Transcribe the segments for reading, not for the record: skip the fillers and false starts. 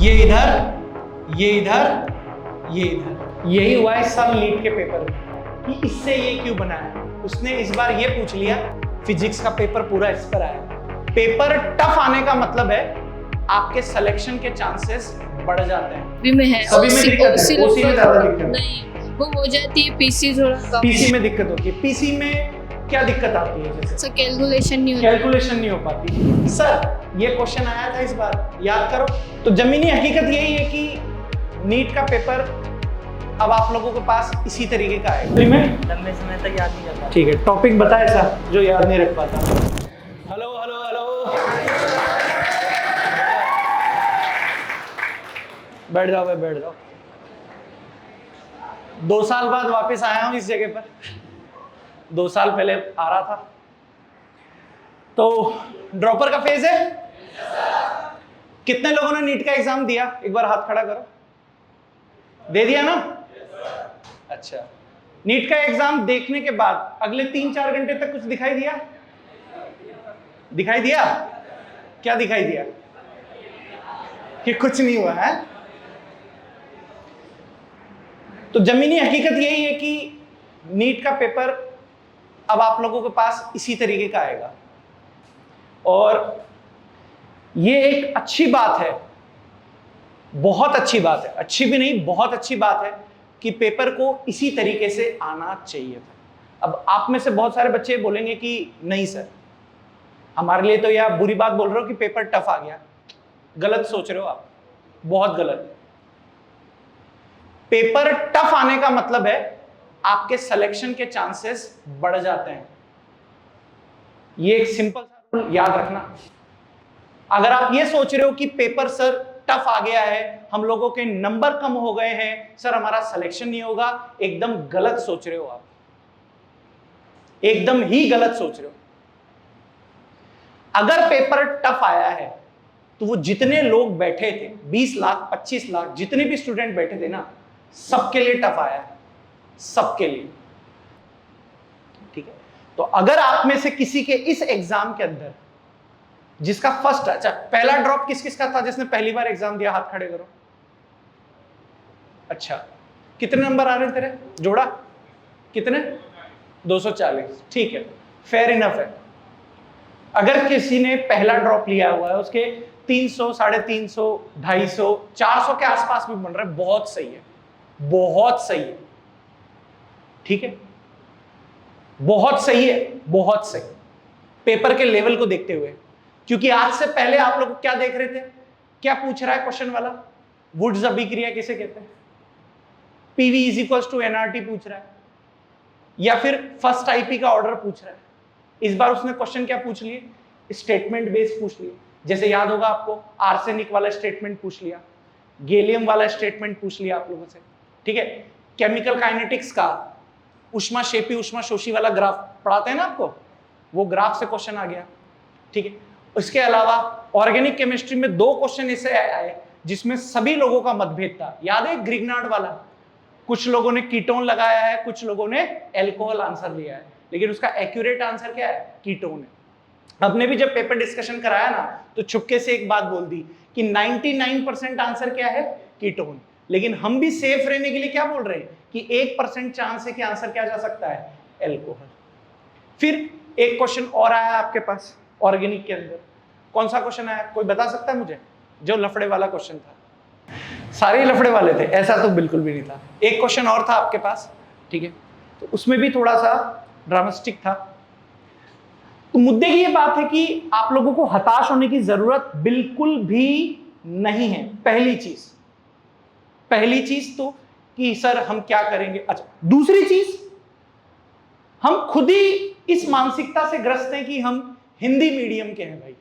ये इधर, ये इधर, ये इधर। यही हुआ इस साल नीट के पेपर में कि इससे ये क्यों बना है। उसने इस बार ये पूछ लिया, फिजिक्स का पेपर पूरा इस पर आया। पेपर टफ आने का मतलब है आपके सिलेक्शन के चांसेस बढ़ जाते हैं। भी में है सभी में दिक्कत है, ओसी में ज्यादा दिक्कत नहीं, वो हो जाती है पीसी थोड़ा कम। पीसी में दिक्कत होती है। पीसी में क्या दिक्कत आती है? जैसे सर कैलकुलेशन नहीं होती। कैलकुलेशन नहीं हो पाती। सर ये क्वेश्चन आया था इस बार, याद करो। तो जमीनी हकीकत यही है कि नीट का पेपर अब आप लोगों के पास इसी तरीके का है। लंबे समय तक याद नहीं कर पाता। ठीक है, टॉपिक बताए सर जो याद नहीं रख पाता। हेलो हेलो हेलो, बैठ जाओ भाई, बैठ जाओ। 2 साल बाद वापस आया हूं इस जगह पर। 2 साल पहले आ रहा था। तो ड्रॉपर का फेज है। कितने लोगों ने नीट का एग्जाम दिया? एक बार हाथ खड़ा करो। दे दिया ना? अच्छा, नीट का एग्जाम देखने के बाद अगले 3-4 घंटे तक कुछ दिखाई दिया? दिखाई दिया? क्या दिखाई दिया? कि कुछ नहीं हुआ है। तो जमीनी हकीकत यही है कि नीट का पेपर अब आप लोगों के पास इसी तरीके का आएगा। और ये एक अच्छी बात है, बहुत अच्छी बात है, अच्छी भी नहीं बहुत अच्छी बात है कि पेपर को इसी तरीके से आना चाहिए था। अब आप में से बहुत सारे बच्चे बोलेंगे कि नहीं सर, हमारे लिए तो यह बुरी बात बोल रहे हो कि पेपर टफ आ गया। गलत सोच रहे हो आप, बहुत गलत। पेपर टफ आने का मतलब है आपके सिलेक्शन के चांसेस बढ़ जाते हैं। ये एक सिंपल सा रूल याद रखना। अगर आप ये सोच रहे हो कि पेपर सर टफ आ गया है, हम लोगों के नंबर कम हो गए हैं, सर हमारा सिलेक्शन नहीं होगा, एकदम गलत सोच रहे हो आप। एकदम ही गलत सोच रहे हो। अगर पेपर टफ आया है तो वो जितने लोग बैठे थे, 20 लाख 25 लाख जितने भी स्टूडेंट बैठे थे ना, सबके लिए टफ आया है, सबके लिए। ठीक है, तो अगर आप में से किसी के इस एग्जाम के अंदर जिसका फर्स्ट, अच्छा पहला ड्रॉप किस किस का था जिसने पहली बार एग्जाम दिया? हाथ खड़े करो। अच्छा, कितने नंबर आ रहे हैं तेरे? जोड़ा कितने? 240। ठीक है, फेयर इनफ है। अगर किसी ने पहला ड्रॉप लिया हुआ है, उसके 300, 350, 250, 400 के आसपास भी बन रहा है, बहुत सही है, बहुत सही है। ठीक है, बहुत सही है, बहुत सही। पेपर के लेवल को देखते हुए, क्योंकि आज से पहले आप लोग क्या देख रहे थे? क्या पूछ रहा है क्वेश्चन वाला? वुड्स अभिक्रिया किसे कहते हैं? PV is equal to NRT पूछ रहा है, या फिर फर्स्ट आईपी का ऑर्डर पूछ रहा है। इस बार उसने क्वेश्चन क्या पूछ लिए? स्टेटमेंट बेस्ड पूछ लिए। जैसे याद होगा आपको, आर्सेनिक वाला स्टेटमेंट पूछ लिया, गैलियम वाला स्टेटमेंट पूछ लिया आप लोगों से। ठीक है, केमिकल काइनेटिक्स का ऊष्माक्षेपी ऊष्माशोषी वाला ग्राफ पढ़ाते हैं ना आपको, वो ग्राफ से क्वेश्चन आ गया। ठीक है, इसके अलावा ऑर्गेनिक केमिस्ट्री में 2 क्वेश्चन ऐसे आए जिसमें सभी लोगों का मतभेद था। याद है ग्रिग्नार्ड वाला? कुछ लोगों ने कीटोन लगाया है, कुछ लोगों ने एल्कोहल आंसर लिया है, लेकिन उसका एक्यूरेट आंसर क्या है? कीटोन है। हमने भी जब पेपर डिस्कशन कराया ना, तो छुपके से एक बात बोल दी कि 99% आंसर क्या है? कीटोन। लेकिन हम भी सेफ रहने के लिए क्या बोल रहे हैं कि 1% चांस है कि आंसर क्या जा सकता है? एल्कोहल। फिर एक क्वेश्चन और आया आपके पास ऑर्गेनिक के अंदर। कौन सा क्वेश्चन आया? कोई बता सकता है मुझे? जो लफड़े वाला क्वेश्चन था। सारे लफड़े वाले थे, ऐसा तो बिल्कुल भी नहीं था। एक क्वेश्चन और था आपके पास। ठीक है, तो उसमें भी थोड़ा सा ड्रामेस्टिक था। तो मुद्दे की ये बात है कि आप लोगों को हताश होने की जरूरत बिल्कुल भी नहीं है। पहली चीज तो कि सर हम क्या करेंगे। अच्छा, दूसरी चीज, हम खुद ही इस मानसिकता से ग्रस्त हैं कि हम हिंदी मीडियम के हैं भाई।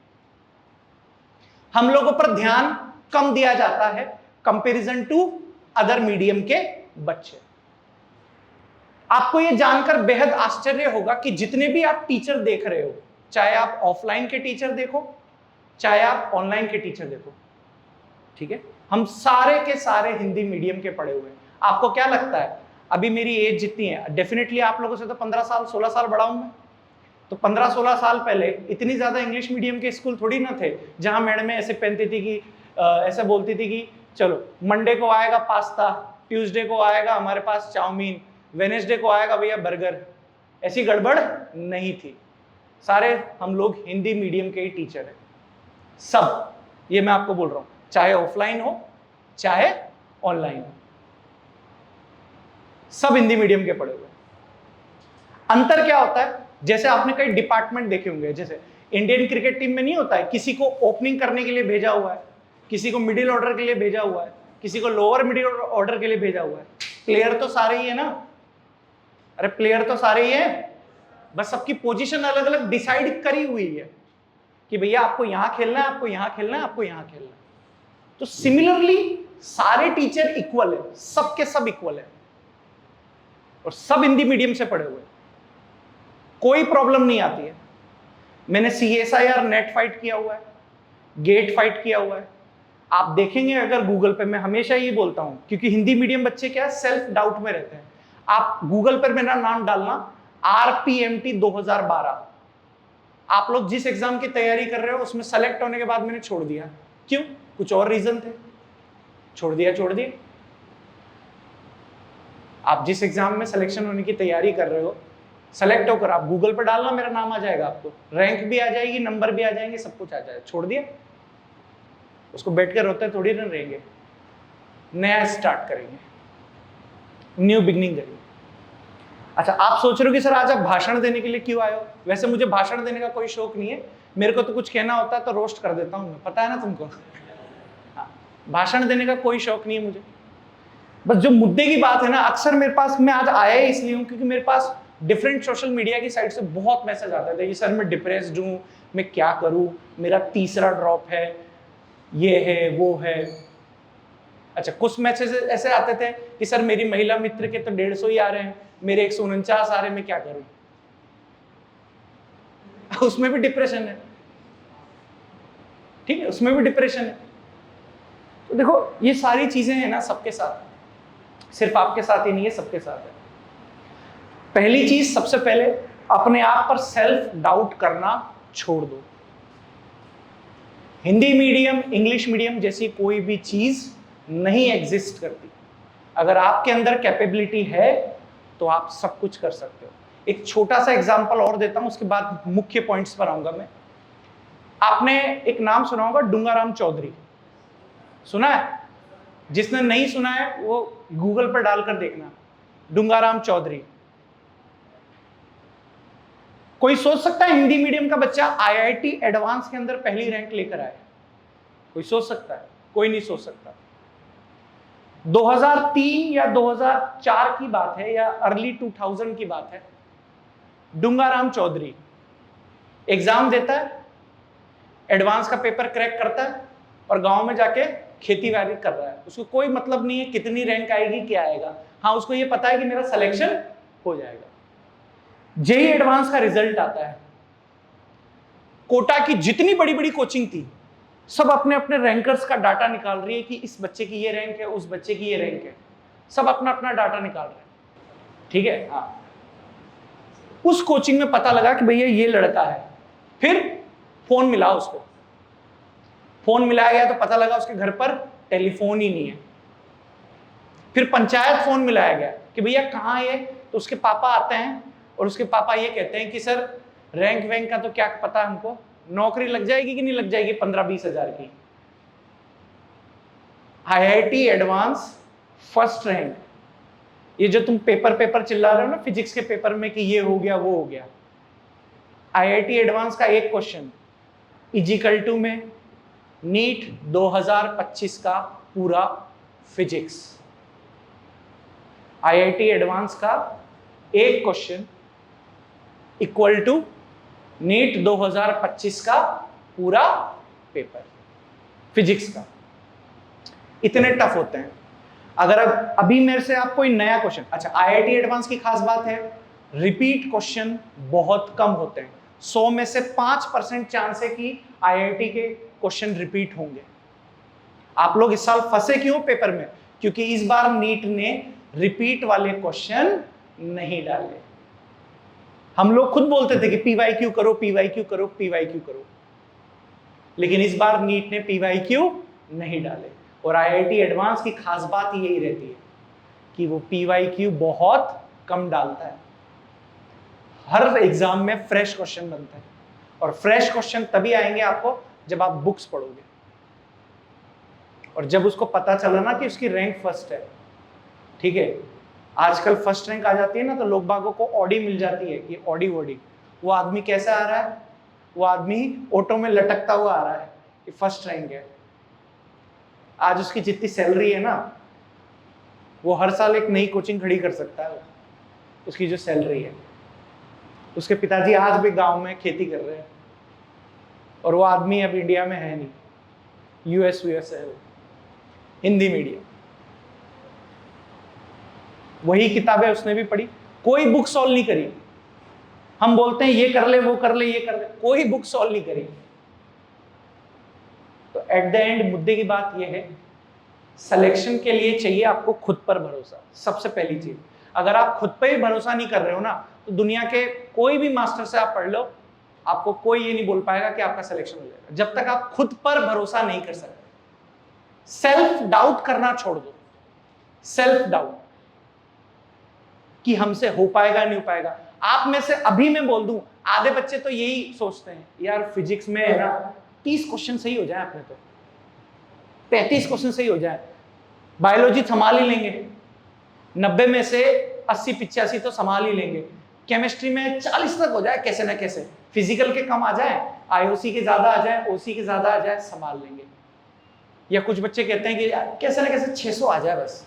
हम लोगों पर ध्यान कम दिया जाता है कंपैरिजन टू अदर मीडियम के बच्चे। आपको यह जानकर बेहद आश्चर्य होगा कि जितने भी आप टीचर देख रहे हो, चाहे आप ऑफलाइन के टीचर देखो, चाहे आप ऑनलाइन के टीचर देखो, ठीक है, हम सारे के सारे हिंदी मीडियम के पढ़े हुए हैं। आपको क्या लगता है, अभी मेरी एज जितनी है, डेफिनेटली आप लोगों से तो 15 साल 16 साल बड़ा हूं मैं, तो 15-16 साल पहले इतनी ज्यादा इंग्लिश मीडियम के स्कूल थोड़ी ना थे जहां मैडमें ऐसे पहनती थी कि ऐसा बोलती थी कि चलो मंडे को आएगा पास्ता, ट्यूसडे को आएगा हमारे पास चाउमीन, वेनेसडे को आएगा भैया बर्गर। ऐसी गड़बड़ नहीं थी। सारे हम लोग हिंदी मीडियम के ही टीचर हैं, सब। ये मैं आपको बोल रहा हूं, चाहे ऑफलाइन हो चाहे ऑनलाइन हो, सब हिंदी मीडियम के पढ़े हुए। अंतर क्या होता है, जैसे आपने कई डिपार्टमेंट देखे होंगे, जैसे इंडियन क्रिकेट टीम में नहीं होता है, किसी को ओपनिंग करने के लिए भेजा हुआ है, किसी को मिडिल ऑर्डर के लिए भेजा हुआ है, किसी को लोअर मिडिल ऑर्डर के लिए भेजा हुआ है। प्लेयर तो सारे ही है ना, अरे प्लेयर तो सारे ही है, बस सबकी पोजीशन अलग अलग डिसाइड करी हुई है कि भैया आपको यहां खेलना है, आपको यहां खेलना है, आपको यहां खेलना है। तो सिमिलरली सारे टीचर इक्वल है, सबके सब इक्वल है, और सब हिंदी मीडियम से पढ़े हुए, कोई प्रॉब्लम नहीं आती है। मैंने CSIR नेट फाइट किया हुआ है, गेट फाइट किया हुआ है। आप देखेंगे अगर गूगल पे, मैं हमेशा ये बोलता हूं क्योंकि हिंदी मीडियम बच्चे क्या सेल्फ डाउट में रहते हैं, आप गूगल पर मेरा नाम डालना RPMT 2012, आप लोग जिस एग्जाम की तैयारी कर रहे हो उसमें सेलेक्ट होने के बाद मैंने छोड़ दिया। क्यों? कुछ और रीजन थे, छोड़ दिया। आप जिस एग्जाम में सिलेक्शन होने की तैयारी कर रहे हो, सेलेक्ट होकर आप गूगल पर डालना, मेरा नाम आ जाएगा, आपको रैंक भी आ जाएगी, नंबर भी आ जाएंगे, सब कुछ आ जाएगा। छोड़ दिया, उसको बैठ कर रोते थोड़ी ना रहेंगे, नया स्टार्ट करेंगे, न्यू बिगनिंग करेंगे। अच्छा, आप सोच रहे हो कि सर आज आप भाषण देने के लिए क्यों आए हो? वैसे मुझे भाषण देने का कोई शौक नहीं है, मेरे को तो कुछ कहना होता है तो रोस्ट कर देता हूँ मैं, पता है ना तुमको। हाँ, भाषण देने का कोई शौक नहीं है मुझे, बस जो मुद्दे की बात है ना, अक्सर मेरे पास, मैं आज आया ही इसलिए हूँ क्योंकि मेरे पास डिफरेंट सोशल मीडिया की साइड से बहुत मैसेज आते थे कि सर मैं डिप्रेस्ड हूँ, मैं क्या करूँ, मेरा तीसरा ड्रॉप है, ये है वो है। अच्छा, कुछ मैसेज ऐसे आते थे कि सर मेरी महिला मित्र के तो 150 ही आ रहे हैं, मेरे 149 आ रहे हैं, मैं क्या करूं? उसमें भी डिप्रेशन है, ठीक है, उसमें भी डिप्रेशन है। तो देखो ये सारी चीजें हैं ना सबके साथ, सिर्फ आपके साथ ही नहीं है, सबके साथ है। पहली चीज, सबसे पहले अपने आप पर सेल्फ डाउट करना छोड़ दो। हिंदी मीडियम, इंग्लिश मीडियम जैसी कोई भी चीज नहीं एग्जिस्ट करती। अगर आपके अंदर कैपेबिलिटी है तो आप सब कुछ कर सकते हो। एक छोटा सा एग्जांपल और देता हूं, उसके बाद मुख्य पॉइंट्स पर आऊंगा मैं। आपने एक नाम सुना होगा, डूंगाराम चौधरी, सुना है? जिसने नहीं सुना है वो गूगल पर डालकर देखना, डूंगाराम चौधरी। कोई सोच सकता है हिंदी मीडियम का बच्चा IIT एडवांस के अंदर पहली रैंक लेकर आए? कोई सोच सकता है? कोई नहीं सोच सकता। 2003 या 2004 की बात है या अर्ली 2000 की बात है, डूंगाराम चौधरी एग्जाम देता है, एडवांस का पेपर क्रैक करता है और गांव में जाके खेती बाड़ी कर रहा है। उसको कोई मतलब नहीं है कितनी रैंक आएगी, क्या आएगा, हाँ उसको ये पता है कि मेरा सिलेक्शन हो जाएगा। जेई एडवांस का रिजल्ट आता है, कोटा की जितनी बड़ी बड़ी कोचिंग थी सब अपने अपने रैंकर्स का डाटा निकाल रही है कि इस बच्चे की ये रैंक है, उस बच्चे की ये रैंक है, सब अपना अपना डाटा निकाल रहे हैं, ठीक है। हाँ, उस कोचिंग में पता लगा कि भैया ये लड़का है, फिर फोन मिला उसको, फोन मिलाया गया तो पता लगा उसके घर पर टेलीफोन ही नहीं है। फिर पंचायत फोन मिलाया गया कि भैया कहाँ है, तो उसके पापा आते हैं और उसके पापा ये कहते हैं कि सर रैंक वैंक का तो क्या पता हमको, नौकरी लग जाएगी कि नहीं लग जाएगी 15-20 हजार की। IIT advance first rank. ये जो तुम पेपर चिल्ला रहे हो ना फिजिक्स के पेपर में कि ये हो गया वो हो गया, IIT एडवांस का एक क्वेश्चन इजिकल टू में नीट 2025 का पूरा फिजिक्स। IIT एडवांस का एक क्वेश्चन इक्वल टू नीट 2025 का पूरा पेपर फिजिक्स का। इतने टफ होते हैं। अगर अब अभी मेरे से आप कोई नया क्वेश्चन, अच्छा IIT एडवांस की खास बात है रिपीट क्वेश्चन बहुत कम होते हैं, 100 में से 5% चांस है कि IIT के क्वेश्चन रिपीट होंगे। आप लोग इस साल फंसे क्यों पेपर में? क्योंकि इस बार नीट ने रिपीट वाले क्वेश्चन नहीं डाले। हम लोग खुद बोलते थे कि PYQ करो, PYQ करो, PYQ करो, लेकिन इस बार नीट ने PYQ नहीं डाले। और आईआईटी एडवांस की खास बात यही रहती है कि वो PYQ बहुत कम डालता है। हर एग्जाम में फ्रेश क्वेश्चन बनता है, और फ्रेश क्वेश्चन तभी आएंगे आपको जब आप बुक्स पढ़ोगे, और जब उसको पता चला ना कि उसकी रैंक फर्स्ट है। ठीक है, आजकल फर्स्ट रैंक आ जाती है ना, तो लोग बागों को ऑडी मिल जाती है कि ऑडी वोडी। वो आदमी कैसा आ रहा है? वो आदमी ऑटो में लटकता हुआ आ रहा है कि फर्स्ट रैंक है। आज उसकी जितनी सैलरी है ना, वो हर साल एक नई कोचिंग खड़ी कर सकता है। उसकी जो सैलरी है, उसके पिताजी आज भी गांव में खेती कर रहे हैं, और वो आदमी अब इंडिया में है नहीं, यूएस है वो, हिंदी मीडियम। वही किताबें उसने भी पढ़ी, कोई बुक सॉल्व नहीं करी। हम बोलते हैं ये कर ले, वो कर ले, ये कर ले, कोई बुक सॉल्व नहीं करी। तो एट द एंड मुद्दे की बात यह है, सिलेक्शन के लिए चाहिए आपको खुद पर भरोसा। सबसे पहली चीज, अगर आप खुद पर ही भरोसा नहीं कर रहे हो ना, तो दुनिया के कोई भी मास्टर से आप पढ़ लो, आपको कोई ये नहीं बोल पाएगा कि आपका सिलेक्शन हो जाएगा, जब तक आप खुद पर भरोसा नहीं कर सकते। सेल्फ डाउट करना छोड़ दो। सेल्फ डाउट कि हमसे हो पाएगा नहीं हो पाएगा। आप में से अभी मैं बोल दूं, आधे बच्चे तो यही सोचते हैं, यार फिजिक्स में है ना 30 क्वेश्चन सही हो जाए, अपने तो 35 क्वेश्चन सही हो जाए, बायोलॉजी संभाल ही लेंगे, 90 में से 80-85 तो संभाल ही लेंगे, केमिस्ट्री में 40 तक हो जाए कैसे ना कैसे, फिजिकल के कम आ जाए, IOC के ज्यादा आ जाए, OC के ज्यादा आ जाए, संभाल लेंगे। या कुछ बच्चे कहते हैं कि कैसे ना कैसे 600 आ जाए, बस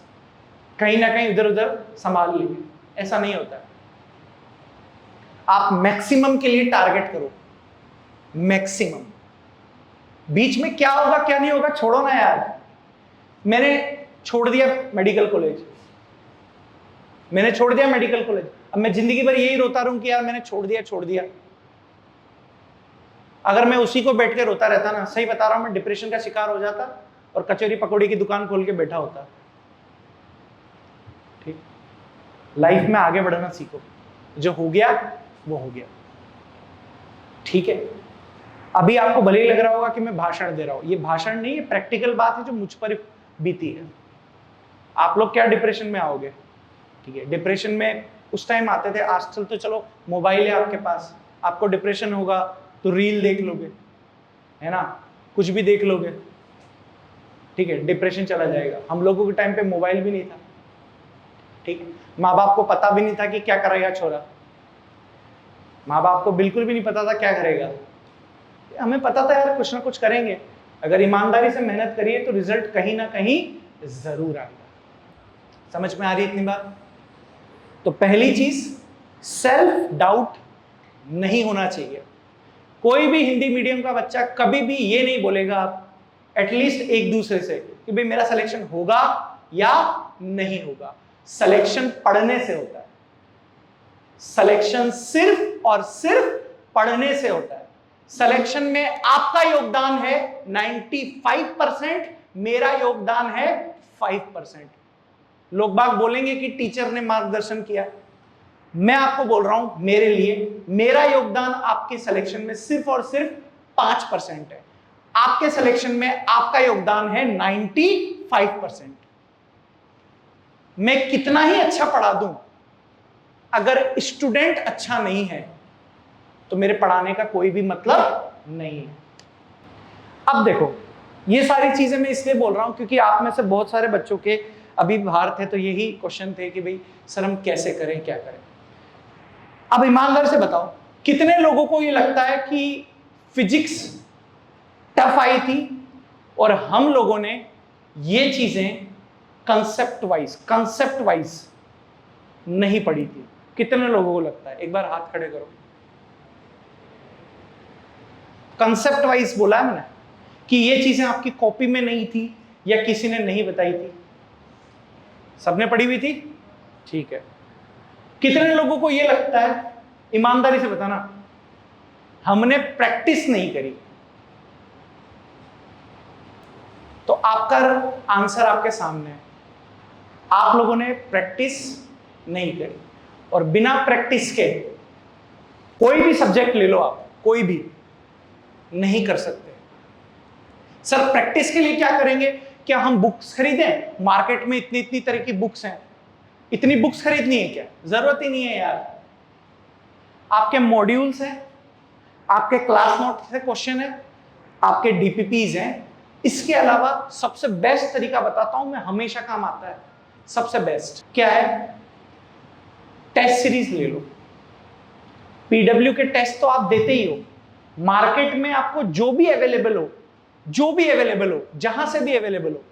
कहीं ना कहीं इधर उधर संभाल लेंगे। ऐसा नहीं होता। आप मैक्सिमम के लिए टारगेट करो, मैक्सिमम। बीच में क्या होगा क्या नहीं होगा छोड़ो ना यार। मैंने छोड़ दिया मेडिकल कॉलेज, मैंने छोड़ दिया मेडिकल कॉलेज, अब मैं जिंदगी भर यही रोता रहूं कि यार मैंने छोड़ दिया। अगर मैं उसी को बैठ के रोता रहता ना, सही बता रहा हूं, मैं डिप्रेशन का शिकार हो जाता और कचौरी पकौड़ी की दुकान खोल के बैठा होता। ठीक, लाइफ में आगे बढ़ना सीखो, जो हो गया वो हो गया। ठीक है, अभी आपको भले ही लग रहा होगा कि मैं भाषण दे रहा हूं, ये भाषण नहीं, ये प्रैक्टिकल बात है जो मुझ पर बीती है। आप लोग क्या डिप्रेशन में आओगे? ठीक है, डिप्रेशन में उस टाइम आते थे, आजकल तो चलो मोबाइल है आपके पास, आपको डिप्रेशन होगा तो रील देख लोगे, है ना, कुछ भी देख लोगे, ठीक है, डिप्रेशन चला जाएगा। हम लोगों के टाइम पे मोबाइल भी नहीं था, ठीक, माँ बाप को पता भी नहीं था कि क्या करेगा छोरा, माँ बाप को बिल्कुल भी नहीं पता था क्या करेगा। हमें पता था यार कुछ ना कुछ करेंगे, अगर ईमानदारी से मेहनत करिए तो रिजल्ट कहीं ना कहीं जरूर आएगा। समझ में आ रही है इतनी बात? तो पहली चीज, सेल्फ डाउट नहीं होना चाहिए। कोई भी हिंदी मीडियम का बच्चा कभी भी ये नहीं बोलेगा एटलीस्ट एक दूसरे से कि भाई मेरा सिलेक्शन होगा या नहीं होगा। सिलेक्शन पढ़ने से होता है, सिलेक्शन सिर्फ और सिर्फ पढ़ने से होता है। सिलेक्शन में आपका योगदान है 95%, मेरा योगदान है 5%। लोग बाग बोलेंगे कि टीचर ने मार्गदर्शन किया, मैं आपको बोल रहा हूं मेरे लिए मेरा योगदान आपके सिलेक्शन में सिर्फ और सिर्फ 5% है। आपके सिलेक्शन में आपका योगदान है 95%। मैं कितना ही अच्छा पढ़ा दूं, अगर स्टूडेंट अच्छा नहीं है तो मेरे पढ़ाने का कोई भी मतलब नहीं है। अब देखो, ये सारी चीजें मैं इसलिए बोल रहा हूं क्योंकि आप में से बहुत सारे बच्चों के अभी बाहर थे तो यही क्वेश्चन थे कि भाई सर हम कैसे करें, क्या करें। अब ईमानदार से बताओ, कितने लोगों को ये लगता है कि फिजिक्स टफ आई थी और हम लोगों ने ये चीजें कंसेप्ट वाइज नहीं पढ़ी थी? कितने लोगों को लगता है? एक बार हाथ खड़े करो। कंसेप्ट वाइज बोला है मैंने कि ये चीजें आपकी कॉपी में नहीं थी या किसी ने नहीं बताई थी, सबने पढ़ी हुई थी, ठीक है। कितने लोगों को ये लगता है, ईमानदारी से बताना, हमने प्रैक्टिस नहीं करी? तो आपका आंसर आपके सामने है, आप लोगों ने प्रैक्टिस नहीं करी। और बिना प्रैक्टिस के कोई भी सब्जेक्ट ले लो आप, कोई भी नहीं कर सकते। सर प्रैक्टिस के लिए क्या करेंगे? क्या हम बुक्स खरीदें? मार्केट में इतनी इतनी तरह की बुक्स हैं, इतनी बुक्स खरीदनी है क्या? जरूरत ही नहीं है यार। आपके मॉड्यूल्स हैं, आपके क्लास नोट से क्वेश्चन है, आपके डीपीपीज हैं। इसके अलावा सबसे बेस्ट तरीका बताता हूं मैं, हमेशा काम आता है। सबसे बेस्ट क्या है? टेस्ट सीरीज ले लो। पीडब्ल्यू के टेस्ट तो आप देते ही हो, मार्केट में आपको जो भी अवेलेबल हो, जो भी अवेलेबल हो, जहां से भी अवेलेबल हो,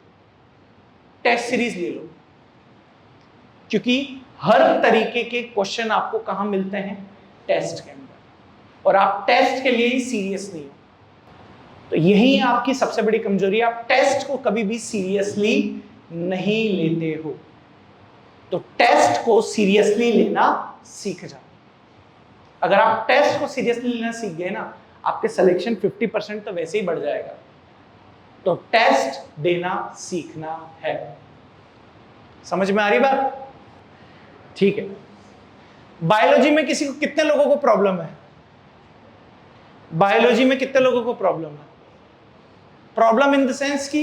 टेस्ट सीरीज ले लो। क्योंकि हर तरीके के क्वेश्चन आपको कहां मिलते हैं? टेस्ट के अंदर। और आप टेस्ट के लिए ही सीरियस नहीं हो, तो यही आपकी सबसे बड़ी कमजोरी है। आप टेस्ट को कभी भी सीरियसली नहीं लेते हो। तो टेस्ट को सीरियसली लेना सीख जाओ। अगर आप टेस्ट को सीरियसली लेना सीख गए ना, आपके सिलेक्शन 50% तो वैसे ही बढ़ जाएगा। तो टेस्ट देना सीखना है। समझ में आ रही बात? ठीक है। बायोलॉजी में किसी को, कितने लोगों को प्रॉब्लम है? बायोलॉजी में कितने लोगों को प्रॉब्लम है? प्रॉब्लम इन द सेंस कि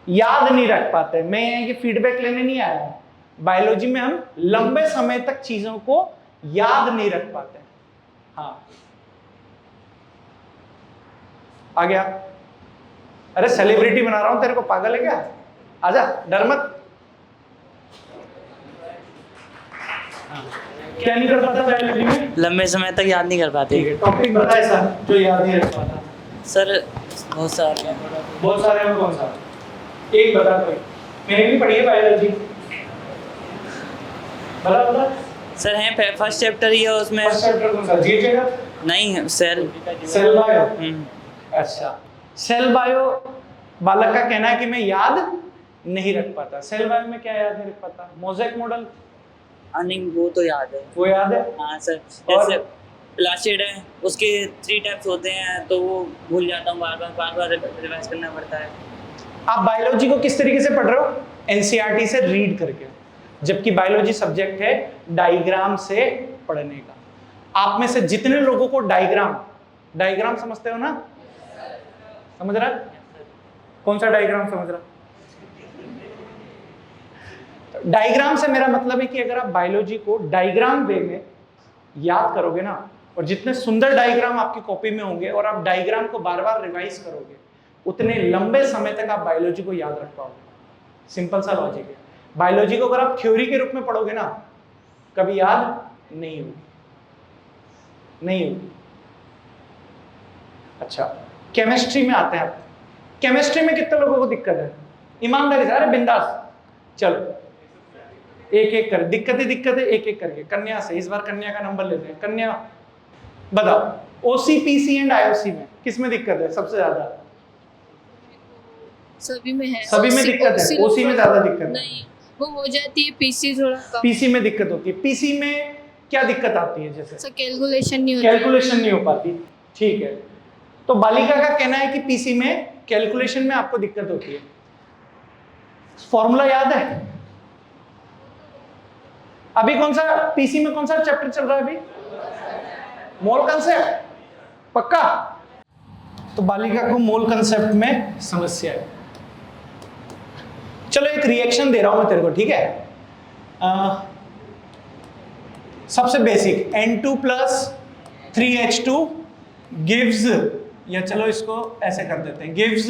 याद नहीं रख पाते। मैं ये फीडबैक लेने नहीं आया हूं। बायोलॉजी में हम लंबे समय तक चीजों को याद नहीं रख पाते। हाँ, आ गया। अरे सेलिब्रिटी बना रहा हूं तेरे को, पागल है क्या? आजा, डर मत। हाँ। क्या नहीं कर पाता बायोलॉजी में? लंबे समय तक याद नहीं कर पाते। ठीक है, टॉपिक बता ऐसा जो याद नहीं रख पाता। सर बहुत सारे हैं। बहुत सारे में कौन सा? एक बता कोई। मैंने भी पढ़ी है बायोलॉजी। बता बता। सर हैं, फर्स्ट चैप्टर ही है उसमें। फर्स्ट चैप्टर कौन सा? जीके का? नहीं, सेल। Cell bio. हम्म। अच्छा, सेल बायो। बालक का कहना है कि मैं याद नहीं रख पाता। सेल बायो में क्या याद नहीं रख पाता? मोज़ेक मॉडल, नहीं वो तो याद है। वो याद है? हाँ सर, और? जैसे प्लास्टिड है, उसके 3 टाइप्स होते हैं, तो वो भूल जाता हूँ, बार बार रिवाइज करना पड़ता है। आप बायोलॉजी को किस तरीके से पढ़ रहे हो? एनसीईआरटी से रीड करके। जबकि बायोलॉजी सब्जेक्ट है डायग्राम से पढ़ने का। आप में से जितने लोगों को डायग्राम समझते हो ना? समझ रहा? कौन सा डायग्राम समझ रहा? डायग्राम से मेरा मतलब है कि अगर आप बायोलॉजी को डायग्राम वे में याद करोगे ना, और जितने सुंदर डायग्राम आपकी कॉपी में होंगे और आप डायग्राम को बार बार रिवाइज करोगे, उतने लंबे समय तक आप बायोलॉजी को याद रख पाओगे। सिंपल सा लॉजिक है। बायोलॉजी को अगर आप थ्योरी के रूप में पढ़ोगे ना, कभी याद नहीं होगी। अच्छा, केमिस्ट्री में आते हैं आप। केमिस्ट्री में कितने लोगों को दिक्कत है? ईमानदारी से, अरे बिंदास, चलो एक एक कर। दिक्कत है, एक एक करके। कन्या से, इस बार कन्या का नंबर लेते हैं। कन्या बताओ, ओसी, पीसी एंड आईओसी में किस में दिक्कत है सबसे ज्यादा? सभी में है। सभी में दिक्कत है, ओसी में ज्यादा दिक्कत है। नहीं, वो हो जाती है, पीसी थोड़ा कम। पीसी में दिक्कत होती है। पीसी में क्या दिक्कत आती है? जैसे सर कैलकुलेशन नहीं होती। कैलकुलेशन नहीं हो पाती। ठीक है, तो बालिका का कहना है कि पीसी में कैलकुलेशन में आपको दिक्कत होती है। फॉर्मूला याद है? अभी कौन सा पीसी में कौन सा चैप्टर चल रहा है अभी? मोल कंसेप्ट, पक्का? तो बालिका को मोल कंसेप्ट में समस्या है। चलो एक रिएक्शन दे रहा हूं मैं तेरे को, ठीक है? सबसे basic, N2 plus 3H2 gives, या चलो इसको ऐसे कर देते हैं, गिव्स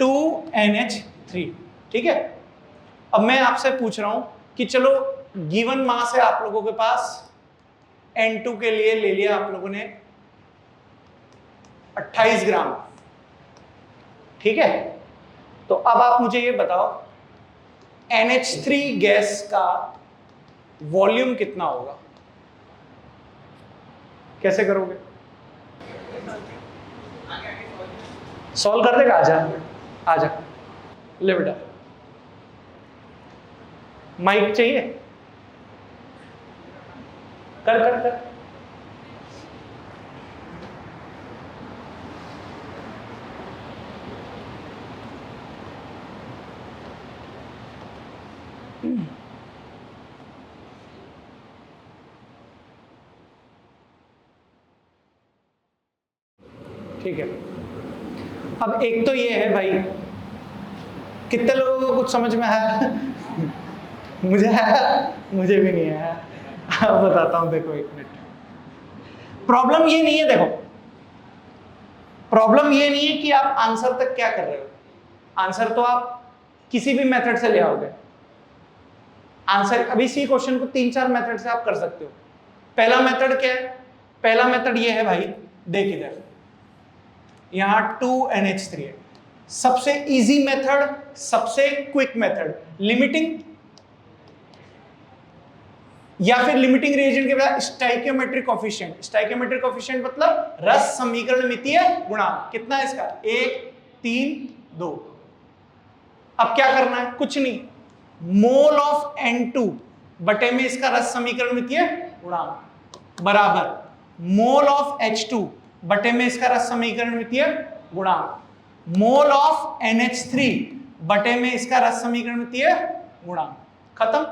2NH3। ठीक है? अब मैं आपसे पूछ रहा हूं कि चलो गिवन मास है आप लोगों के पास, N2 के लिए ले लिया आप लोगों ने 28 ग्राम। ठीक है? तो अब आप मुझे ये बताओ, NH3 गैस का वॉल्यूम कितना होगा? कैसे करोगे? सॉल्व कर देगा? आजा ले बेटा। माइक चाहिए? कर। ठीक है, अब एक तो ये है भाई, कितने लोगों को कुछ समझ में आया? मुझे आया, मुझे भी नहीं आया। अब बताता हूं, देखो एक मिनट। प्रॉब्लम ये नहीं है, देखो प्रॉब्लम ये नहीं है कि आप आंसर तक क्या कर रहे हो। आंसर तो आप किसी भी मेथड से ले आओगे। आंसर अभी इसी क्वेश्चन को 3-4 मेथड से आप कर सकते हो। पहला मेथड क्या है? पहला मेथड ये है भाई, देख इधर, यहां 2NH3 है। सबसे इजी मेथड, सबसे क्विक मेथड, लिमिटिंग या फिर लिमिटिंग रिएजेंट के बाद स्टाइकियोमेट्रिक कोफिशिएंट। स्टाइकियोमेट्रिक कोफिशिएंट मतलब रस समीकरण मितीय गुणांक। कितना है इसका? 1, 3, 2। अब क्या करना है? कुछ नहीं, मोल ऑफ N2 बटे में इसका रस समीकरण मितीय गुणांक बराबर मोल ऑफ H2 बटे में इसका रस समीकरण मितीय गुणांक, मोल ऑफ NH3 बटे में इसका रस समीकरण मितीय गुणांक। खत्म।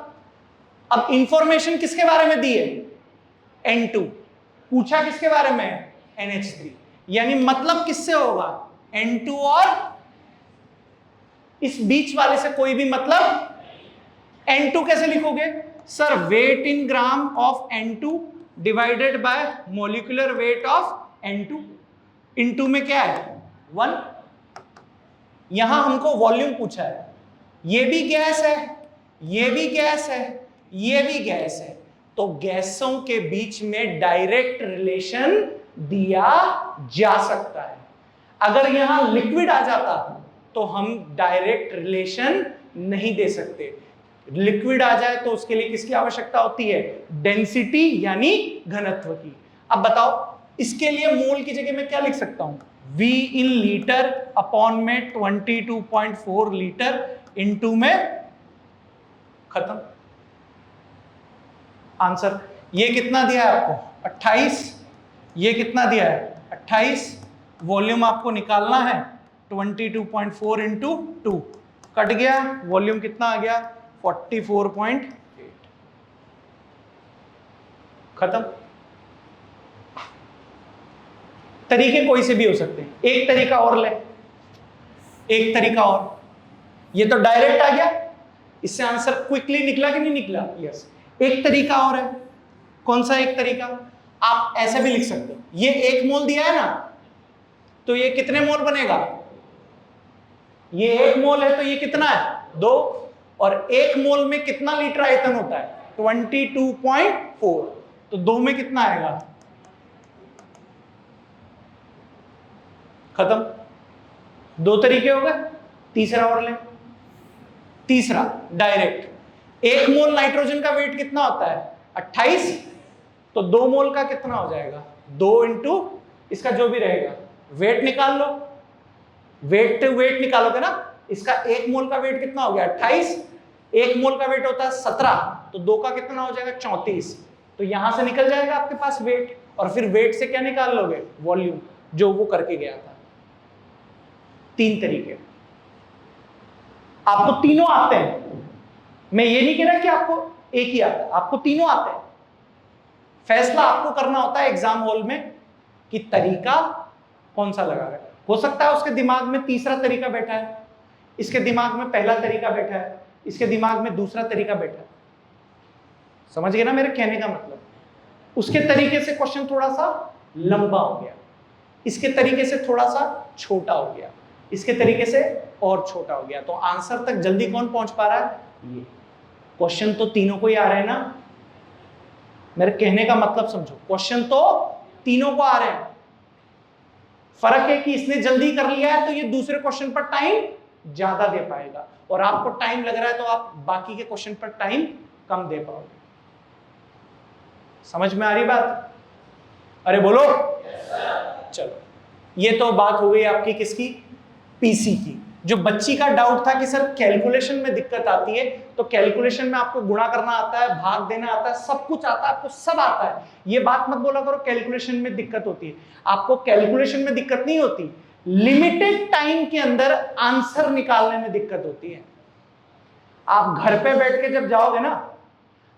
अब इंफॉर्मेशन किसके बारे में दी है? N2। पूछा किसके बारे में है? NH3। यानी मतलब किससे होगा? N2 और इस बीच वाले से कोई भी मतलब। N2 कैसे लिखोगे sir? Weight in gram of N2 divided by molecular weight of N2। N2 में क्या है? 1। यहां हमको वॉल्यूम पूछा है। ये भी गैस है, ये भी गैस है, ये भी गैस है, तो गैसों के बीच में डायरेक्ट रिलेशन दिया जा सकता है। अगर यहां लिक्विड आ जाता तो हम डायरेक्ट रिलेशन नहीं दे सकते। लिक्विड आ जाए तो उसके लिए किसकी आवश्यकता होती है? डेंसिटी यानी घनत्व की। अब बताओ, इसके लिए मोल की जगह मैं क्या लिख सकता हूं? V इन लीटर अपॉन में 22.4 लीटर इनटू में, खत्म आंसर। ये कितना दिया है आपको? 28। ये कितना दिया है? 28। वॉल्यूम आपको निकालना है 22.4 इंटू 2, कट गया, वॉल्यूम कितना आ गया? 44.8। खत्म। तरीके कोई से भी हो सकते हैं। एक तरीका और ले, एक तरीका और। ये तो डायरेक्ट आ गया, इससे आंसर क्विकली निकला कि नहीं निकला? यस। एक तरीका और है। कौन सा एक तरीका? आप ऐसे भी लिख सकते हो, ये 1 मोल दिया है ना, तो ये कितने मोल बनेगा? ये 1 मोल है तो ये कितना है? 2। और 1 मोल में कितना लीटर आयतन होता है? 22.4। तो 2 में कितना आएगा? खत्म। 2 तरीके हो गए। तीसरा और ले। तीसरा डायरेक्ट। 1 मोल नाइट्रोजन का वेट कितना होता है? 28। तो 2 मोल का कितना हो जाएगा? 2 इंटू इसका जो भी रहेगा, वेट निकाल लो। वेट निकालोगे ना, इसका 1 मोल का वेट कितना हो गया? 28। 1 मोल का वेट होता है 17, तो 2 का कितना हो जाएगा? 34। तो यहां से निकल जाएगा आपके पास वेट, और फिर वेट से क्या निकाल लोगे? वॉल्यूम, जो वो करके गया था। 3 तरीके। आपको तीनों आते हैं। मैं ये नहीं कह रहा कि आपको एक ही आता है, आपको तीनों आते हैं। फैसला आपको करना होता है एग्जाम हॉल में कि तरीका कौन सा लगा है। हो सकता है उसके दिमाग में तीसरा तरीका बैठा है, इसके दिमाग में पहला तरीका बैठा है, इसके दिमाग में दूसरा तरीका बैठा है। समझ गए ना मेरे कहने का मतलब? उसके तरीके से क्वेश्चन थोड़ा सा लंबा हो गया, इसके तरीके से थोड़ा सा छोटा हो गया, इसके तरीके से और छोटा हो गया। तो आंसर तक जल्दी कौन पहुंच पा रहा है? ये। क्वेश्चन तो तीनों को ही आ रहे हैं ना, मेरे कहने का मतलब समझो। क्वेश्चन तो तीनों को आ रहे हैं, फर्क है कि इसने जल्दी कर लिया है तो ये दूसरे क्वेश्चन पर टाइम ज्यादा दे पाएगा, और आपको टाइम लग रहा है तो आप बाकी के क्वेश्चन पर टाइम कम दे पाओगे। समझ में आ रही बात? अरे बोलो। चलो, ये तो बात हो गई आपकी किसकी? पीसी की। जो बच्ची का डाउट था कि सर कैलकुलेशन में दिक्कत आती है, तो कैलकुलेशन में आपको गुणा करना आता है, भाग देना आता है, सब कुछ आता है, आपको सब आता है। ये बात मत बोला करो कैलकुलेशन में दिक्कत होती है। आपको कैलकुलेशन में दिक्कत नहीं होती, लिमिटेड टाइम के अंदर आंसर निकालने में दिक्कत होती है। आप घर पे बैठ के जब जाओगे ना,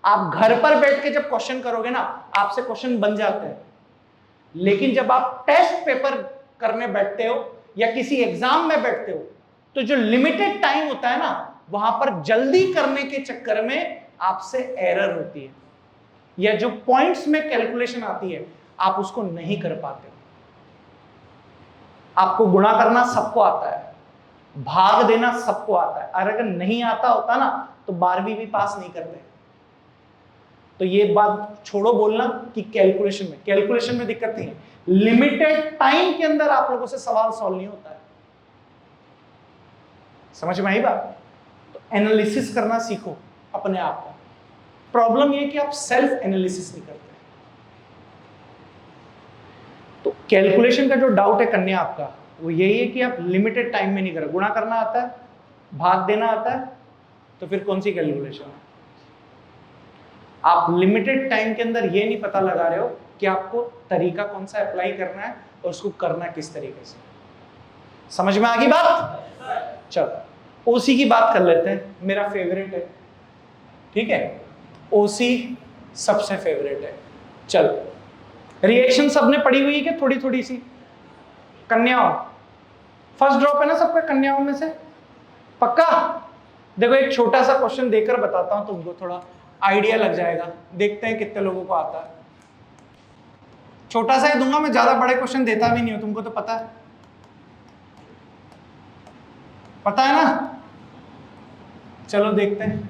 आप घर पर बैठ के जब क्वेश्चन करोगे ना, आपसे क्वेश्चन बन जाते हैं। लेकिन जब आप टेस्ट पेपर करने बैठते हो या किसी एग्जाम में बैठते हो, तो जो लिमिटेड टाइम होता है ना, वहां पर जल्दी करने के चक्कर में आपसे एरर होती है, या जो पॉइंट्स में कैलकुलेशन आती है आप उसको नहीं कर पाते। आपको गुणा करना सबको आता है, भाग देना सबको आता है, और अगर नहीं आता होता ना तो 12वीं भी पास नहीं करते। तो ये बात छोड़ो बोलना कि कैलकुलेशन में दिक्कत नहीं है, लिमिटेड टाइम के अंदर आप लोगों से सवाल सॉल्व नहीं होता है। समझ में आई बात? तो एनालिसिस करना सीखो अपने आप को। प्रॉब्लम ये है कि आप सेल्फ एनालिसिस नहीं करते। तो कैलकुलेशन का जो डाउट है कन्या आपका, वो यही है कि आप लिमिटेड टाइम में नहीं कर रहे। गुणा करना आता है, भाग देना आता है, तो फिर कौन सी कैलकुलेशन है? आप लिमिटेड टाइम के अंदर ये नहीं पता लगा रहे हो कि आपको तरीका कौन सा अप्लाई करना है और उसको करना किस तरीके से। समझ में आ गई बात? चलो ओसी की बात कर लेते हैं, मेरा फेवरेट है, ठीक है? ओसी सबसे फेवरेट है। चलो रिएक्शन सबने पढ़ी हुई है कि थोड़ी थोड़ी सी? कन्याओं, फर्स्ट ड्रॉप है ना सबका कन्याओं में से? पक्का? देखो एक छोटा सा क्वेश्चन देकर बताता हूं तुमको, थोड़ा आइडिया लग जाएगा, देखते हैं कितने लोगों को आता है। छोटा सा ही दूंगा मैं, ज्यादा बड़े क्वेश्चन देता भी नहीं हूं, तुमको तो पता है, पता है ना? चलो देखते हैं।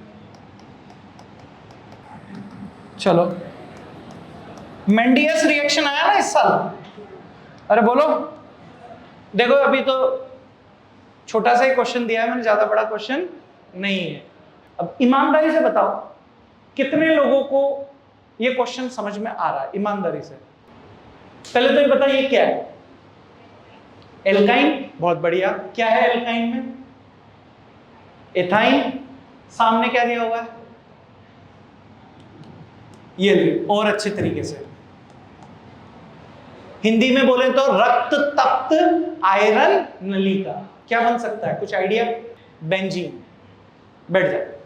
चलो मेंडियस रिएक्शन आया ना इस साल? अरे बोलो। देखो अभी तो छोटा सा ही क्वेश्चन दिया है मैंने, ज्यादा बड़ा क्वेश्चन नहीं है। अब ईमानदारी से बताओ कितने लोगों को ये क्वेश्चन समझ में आ रहा है? ईमानदारी से पहले तो ये बताइए क्या है एल्काइन? बहुत बढ़िया। क्या है एल्काइन में? एथाइन। सामने क्या दिया हुआ है? ये और अच्छे तरीके से हिंदी में बोले तो रक्त तप्त आयरन नलिका। क्या बन सकता है? कुछ आइडिया? बेंजीन। बैठ जाए।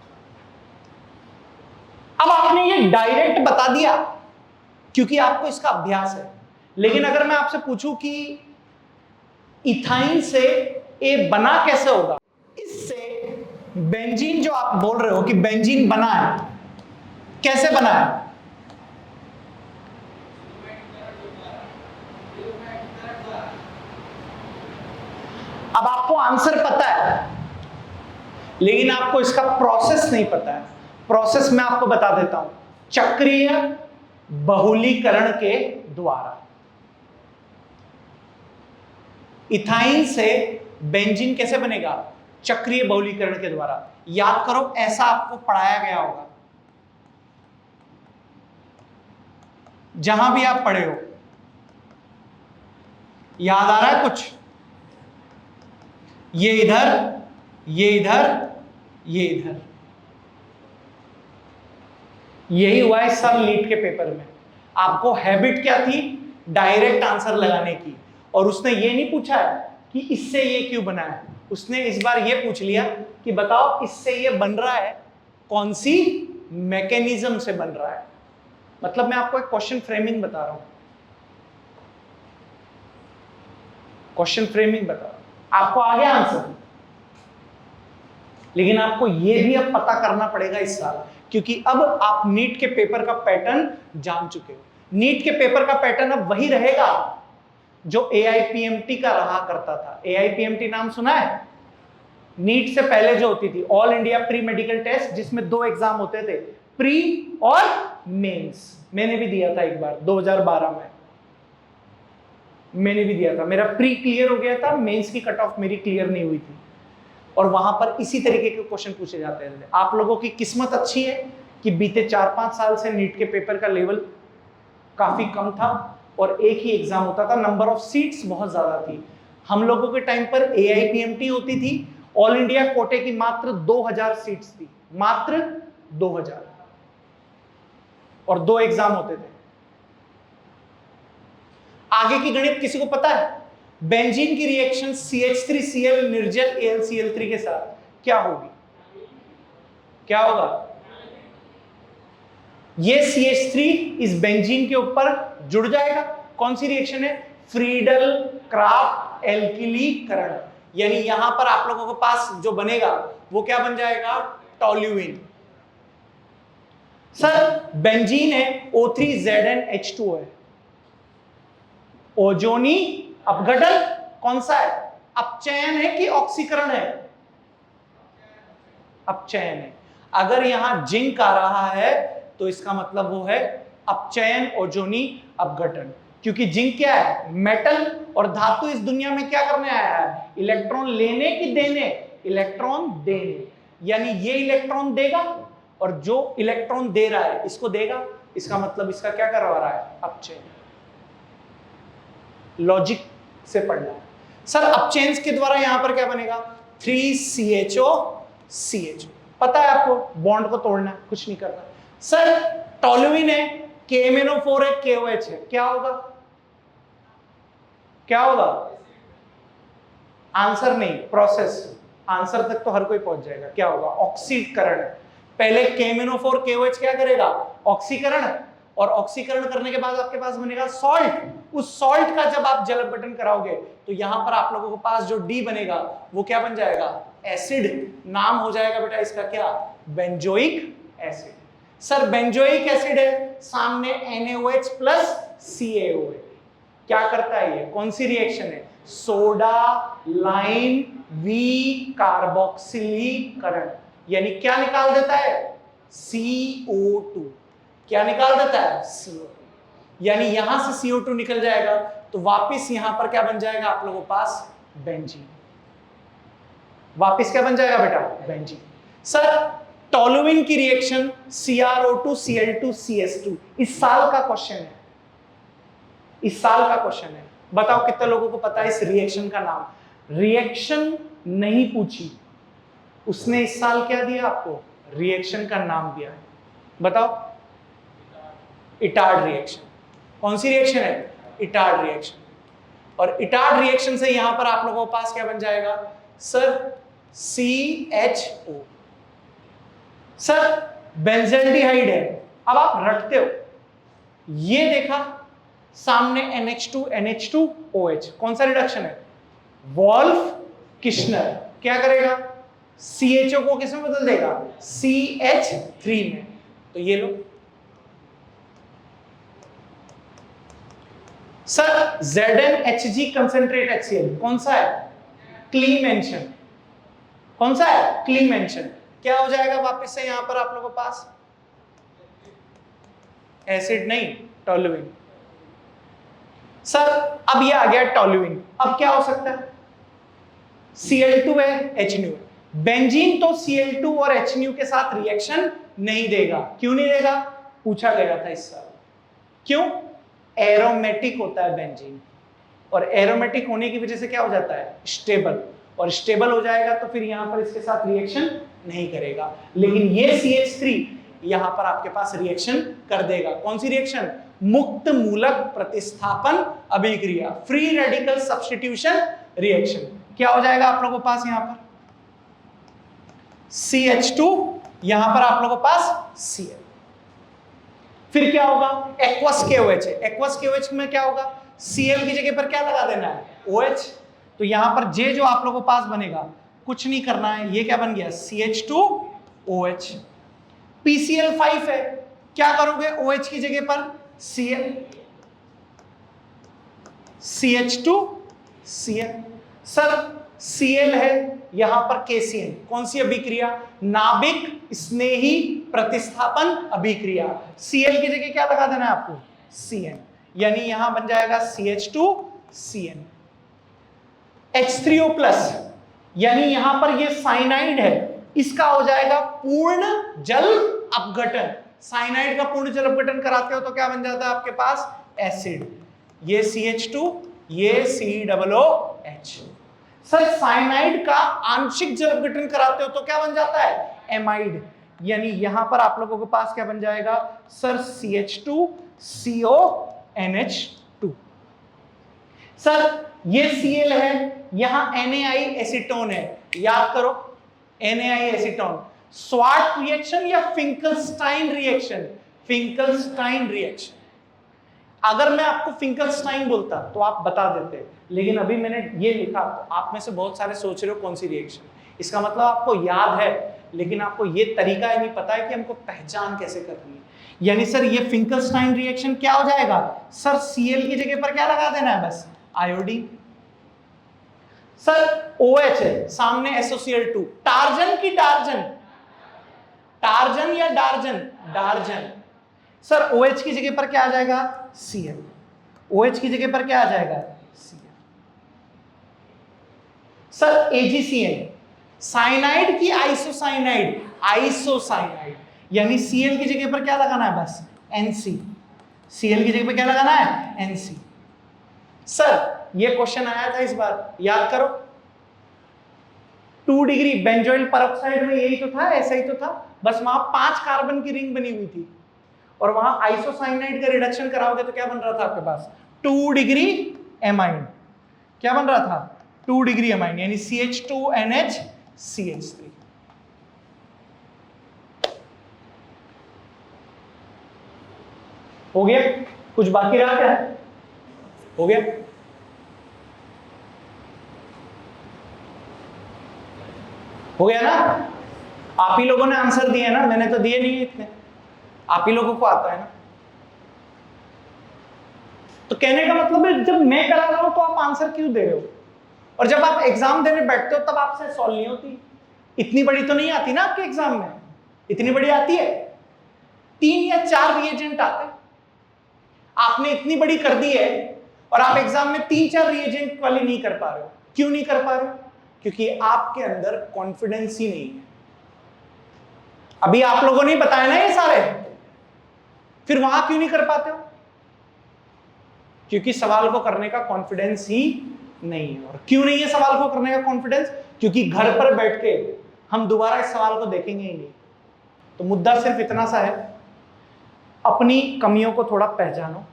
अब आपने ये डायरेक्ट बता दिया क्योंकि आपको इसका अभ्यास है, लेकिन अगर मैं आपसे पूछूं कि इथाइन से ए बना कैसे होगा, इससे बेंजीन जो आप बोल रहे हो कि बेंजीन बना है, कैसे बना है? अब आपको आंसर पता है, लेकिन आपको इसका प्रोसेस नहीं पता है। प्रोसेस मैं आपको बता देता हूं, चक्रीय बहुलीकरण के द्वारा। इथाइन से बेंजीन कैसे बनेगा? चक्रीय बहुलीकरण के द्वारा। याद करो, ऐसा आपको पढ़ाया गया होगा जहां भी आप पढ़े हो। याद आ रहा है कुछ? ये इधर, ये इधर, ये इधर। यही हुआ इस साल नीट के पेपर में। आपको हैबिट क्या थी? डायरेक्ट आंसर लगाने की। और उसने ये नहीं पूछा है कि इससे ये क्यों बना है, उसने इस बार ये पूछ लिया कि बताओ इससे ये बन रहा है कौन सी मैकेनिज्म से बन रहा है। मतलब मैं आपको एक क्वेश्चन फ्रेमिंग बता रहा हूं, क्वेश्चन फ्रेमिंग बता रहा हूं। आपको आ गया आंसर, लेकिन आपको यह भी अब पता करना पड़ेगा इस साल, क्योंकि अब आप नीट के पेपर का पैटर्न जान चुके हो। नीट के पेपर का पैटर्न अब वही रहेगा जो AIPMT का रहा करता था। AIPMT नाम सुना है? नीट से पहले जो होती थी, all India pre medical test, जिसमें 2 एग्जाम होते थे, प्री और मेंस। मैंने भी दिया था एक बार 2012 में, मैंने भी दिया था। मेरा प्री क्लियर हो गया था, मेंस की कट ऑफ मेरी क्लियर नहीं हुई थी। और वहां पर इसी तरीके के क्वेश्चन पूछे जाते थे। आप लोगों की किस्मत अच्छी है कि बीते 4-5 साल से नीट के पेपर का लेवल काफी कम था और एक ही एग्जाम होता था, नंबर ऑफ सीट्स बहुत ज्यादा थी। हम लोगों के टाइम पर AIPMT होती थी, ऑल इंडिया कोटे की मात्र 2000 सीट्स थी, मात्र 2000, और 2 एग्जाम होते थे। आगे की गणित किसी को पता है? बेंजीन की रिएक्शन CH3Cl निर्जल AlCl3 के साथ क्या होगी? क्या होगा? ये CH3 इस बेंजीन के ऊपर जुड़ जाएगा। कौन सी रिएक्शन है? फ्रीडल क्राफ्ट एल्किलीकरण, यानी यहां पर आप लोगों के पास जो बनेगा वो क्या बन जाएगा, टोल्यूइन। सर बेंजीन है O3ZnH2 है, ओजोनी अपघटन कौन सा है, अपचयन है कि ऑक्सीकरण है, अपचयन है। अगर यहां जिंक आ रहा है तो इसका मतलब वो है अपचयन ओजोनी अपघटन, क्योंकि जिंक क्या है, मेटल, और धातु इस दुनिया में क्या करने आया है, इलेक्ट्रॉन लेने कि देने, इलेक्ट्रॉन देने, यानी ये इलेक्ट्रॉन देगा और जो इलेक्ट्रॉन दे रहा है इसको देगा, इसका मतलब इसका क्या करवा रहा है, अपचयन। लॉजिक से पढ़ना है। सर अपचयन के द्वारा यहां पर क्या बनेगा, 3CHO, पता है आपको, बॉन्ड को तोड़ना है, कुछ नहीं करना। सर टोल्यूइन है, KMnO4 है, KOH है, क्या होगा, क्या होगा, आंसर नहीं, प्रोसेस, आंसर तक तो हर कोई पहुंच जाएगा, क्या होगा, ऑक्सीकरण। पहले KMnO4 KOH क्या करेगा, ऑक्सीकरण, और ऑक्सीकरण करने के बाद आपके पास बनेगा सॉल्ट। उस सॉल्ट का जब आप जल अपघटन कराओगे तो यहां पर आप लोगों के पास जो D बनेगा वो क्या बन जाएगा, एसिड, नाम हो जाएगा बेटा इसका क्या, benzoic acid. Sir benzoic acid है, सामने NaOH प्लस CaO है, क्या करता है ये, कौन सी रिएक्शन है, सोडा लाइम वी कार्बोक्सिलीकरण, यानी क्या निकाल देता है, CO2, क्या निकाल देता है, CO2, यानी यहां से CO2 निकल जाएगा तो वापिस यहां पर क्या बन जाएगा आप लोगों के पास, बेंजीन, वापिस क्या बन जाएगा बेटा, बेंजीन। सर टोल्यूइन की रिएक्शन CrO2 Cl2 CS2, इस साल का क्वेश्चन है, इस साल का क्वेश्चन है, बताओ कितने लोगों को पता है इस रिएक्शन का नाम, रिएक्शन नहीं पूछी उसने, इस साल क्या दिया आपको, रिएक्शन का नाम दिया है, बताओ, इटार्ड रिएक्शन, कौन सी रिएक्शन है, इटार्ड रिएक्शन, और इटार्ड रिएक्शन से यहां पर आप लोगों के पास क्या बन जाएगा, सर CHO, सर बेंजल्डिहाइड है, अब आप रटते हो, ये देखा सामने NH2NH2OH, कौन सा रिडक्शन है, वॉल्फ किश्नर, क्या करेगा, CHO को किस में बदल देगा, CH3 में, तो ये लो। सर ZnHg कंसेंट्रेट HCl कौन सा है, क्लीन मेंशन, कौन सा है, क्लीन मेंशन, क्या हो जाएगा वापस से यहां पर आप लोगों के पास, एसिड नहीं, टोल्यूइन। सर अब ये आ गया टोल्यूइन, अब क्या हो सकता है, Cl2 है, HNu है, बेंजीन तो Cl2 और HNu के साथ रिएक्शन नहीं देगा, क्यों नहीं देगा, पूछा गया था इस साल, क्यों, एरोमेटिक होता है बेंजीन, और एरोमेटिक होने की वजह से क्या हो जाता है, स्टेबल, और स्टेबल हो जाएगा तो फिर यहां पर इसके साथ रिएक्शन नहीं करेगा, लेकिन ये CH3 यहां पर आपके पास रिएक्शन कर देगा, कौन सी रिएक्शन, मुक्त मूलक प्रतिस्थापन अभिक्रिया, फ्री रेडिकल सब्स्टिट्यूशन रिएक्शन, क्या हो जाएगा आप लोगों के पास यहां पर CH2, यहां पर आप लोगों के पास Cl, फिर क्या होगा, एक्वस KOH है, एक्वस KOH में क्या होगा, Cl की जगह पर क्या लगा देना है, OH, तो यहां पर J जो आप लोगों के पास बनेगा कुछ नहीं करना है, ये क्या बन गया, CH2OH, PCl5 है, क्या करोगे, OH की जगह पर Cl, CH2Cl, सर Cl है यहां पर KCl, कौन सी अभिक्रिया, नाभिक स्नेही प्रतिस्थापन अभिक्रिया, Cl की जगह क्या लगा देना है आपको, Cn, यानी यहां बन जाएगा CH2Cn, H3O+, यानी यहां पर ये साइनाइड है, इसका हो जाएगा पूर्ण जल अपघटन, साइनाइड का पूर्ण जल अपघटन कराते हो तो क्या बन जाता है आपके पास, एसिड, ये CH2, ये COOH। सर साइनाइड का आंशिक जल अपघटन कराते हो तो क्या बन जाता है, एमाइड, यानी यहां पर आप लोगों के पास क्या बन जाएगा सर, CH2CONH2। सर ये Cl है, यहां NaI एसीटोन है, याद करो NaI एसीटोन, स्वार्ट रिएक्शन या फिंकलस्टाइन रिएक्शन, फिंकलस्टाइन रिएक्शन, अगर मैं आपको फिंकलस्टाइन बोलता तो आप बता देते, लेकिन अभी मैंने ये लिखा तो आप में से बहुत सारे सोच रहे हो कौन सी रिएक्शन, इसका मतलब आपको याद है लेकिन आपको ये तरीका ही नहीं पता है कि हमको पहचान कैसे करनी है। यानी सर ये फिंकलस्टाइन रिएक्शन क्या हो जाएगा सर, Cl की जगह पर क्या लगा देना है बस, आयोडीन। सर OH है, सामने SOCl2, टार्जन की डार्जन, टार्जन या डार्जन, डार्जन। सर OH की जगह पर क्या आ जाएगा, Cl, OH की जगह पर क्या आ जाएगा, Cl। सर AgCN, साइनाइड की आइसोसाइनाइड, आइसोसाइनाइड, यानी Cl की जगह पर क्या लगाना है बस, Nc, Cl की जगह पर क्या लगाना है, Nc। सर ये क्वेश्चन आया था इस बार, याद करो, 2 डिग्री बेंजोइल परऑक्साइड में यही तो था, ऐसा ही तो था, बस वहां 5 कार्बन की रिंग बनी हुई थी और वहां आइसोसाइनाइड का रिडक्शन कराओगे तो क्या बन रहा था आपके पास, 2 डिग्री एमाइन। क्या बन रहा था, 2 डिग्री एमाइन, यानी CH2NH CH3। हो गया, कुछ बाकी रहा क्या, हो गया। हो गया ना, आप ही लोगों ने आंसर दिए ना, मैंने तो दिए नहीं इतने, आप ही लोगों को आता है ना। तो कहने का मतलब है जब मैं करा रहा हूं तो आप आंसर क्यों दे रहे हो, और जब आप एग्जाम देने बैठते हो तब आपसे सॉल्व नहीं होती। इतनी बड़ी तो नहीं आती ना आपके एग्जाम में, इतनी बड़ी आती है, 3 या 4 रिएजेंट आते हैं, आपने इतनी बड़ी कर दी है और आप एग्जाम में 3-4 रिएजेंट वाली नहीं कर पा रहे हो। क्यों नहीं कर पा रहे हो, क्योंकि आपके अंदर कॉन्फिडेंस ही नहीं है। अभी आप लोगों ने बताया ना ये सारे, फिर वहां क्यों नहीं कर पाते हो, क्योंकि सवाल को करने का कॉन्फिडेंस ही नहीं है। और क्यों नहीं है सवाल को करने का कॉन्फिडेंस, क्योंकि घर पर बैठ के हम दोबारा इस सवाल को देखेंगे ही नहीं। तो मुद्दा सिर्फ इतना सा है, अपनी कमियों को थोड़ा पहचानो,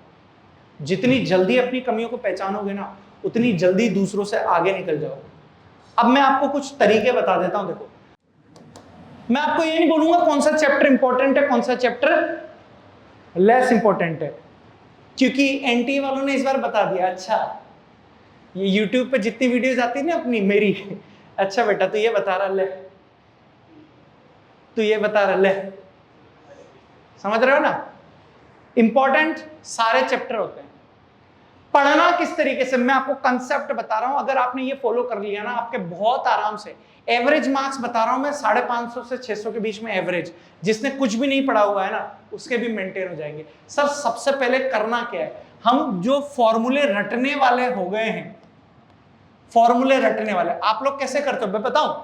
जितनी जल्दी अपनी कमियों को पहचानोगे ना उतनी जल्दी दूसरों से आगे निकल जाओगे। अब मैं आपको कुछ तरीके बता देता हूं। देखो, मैं आपको ये नहीं बोलूंगा कौन सा चैप्टर इंपॉर्टेंट है कौन सा चैप्टर लेस इंपॉर्टेंट है, क्योंकि एनटी वालों ने इस बार बता दिया। अच्छा, ये यूट्यूब पे जितनी वीडियोस आती है ना अपनी मेरी, अच्छा बेटा तू ये बता रहा, ले तू ये बता रहा, ले, समझ रहे हो ना। इंपॉर्टेंट सारे चैप्टर होते हैं। पढ़ना किस तरीके से, मैं आपको कंसेप्ट बता रहा हूं, अगर आपने ये फॉलो कर लिया ना आपके बहुत आराम से, एवरेज मार्क्स बता रहा हूं मैं 550 से 600 के बीच में एवरेज, जिसने कुछ भी नहीं पढ़ा हुआ है ना उसके भी मेंटेन हो जाएंगे। सर सबसे पहले करना क्या है, हम जो फॉर्मूले रटने वाले हो गए हैं, फॉर्मूले रटने वाले, आप लोग कैसे करते हो मैं बताऊं,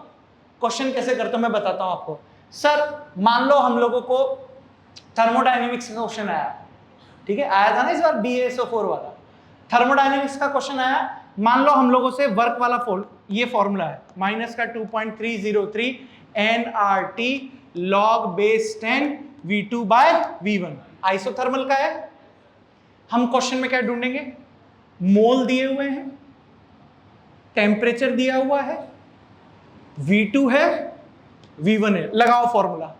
क्वेश्चन कैसे करते हो मैं बताता हूं आपको। सर मान लो हम लोगों को थर्मोडायनेमिक्स का क्वेश्चन आया, ठीक है, आया था ना इस बार BASO4 वाला, थर्मोडायनेमिक्स का क्वेश्चन आया। मान लो हम लोगों से वर्क वाला ये फॉर्मूला है, माइनस का 2.303 nRT log base 10 V2 by V1 isothermal का है। हम क्वेश्चन में क्या ढूंढेंगे, मोल दिए हुए हैं, टेम्परेचर दिया हुआ है, V2 है, V1 है, लगाओ फॉर्मूला।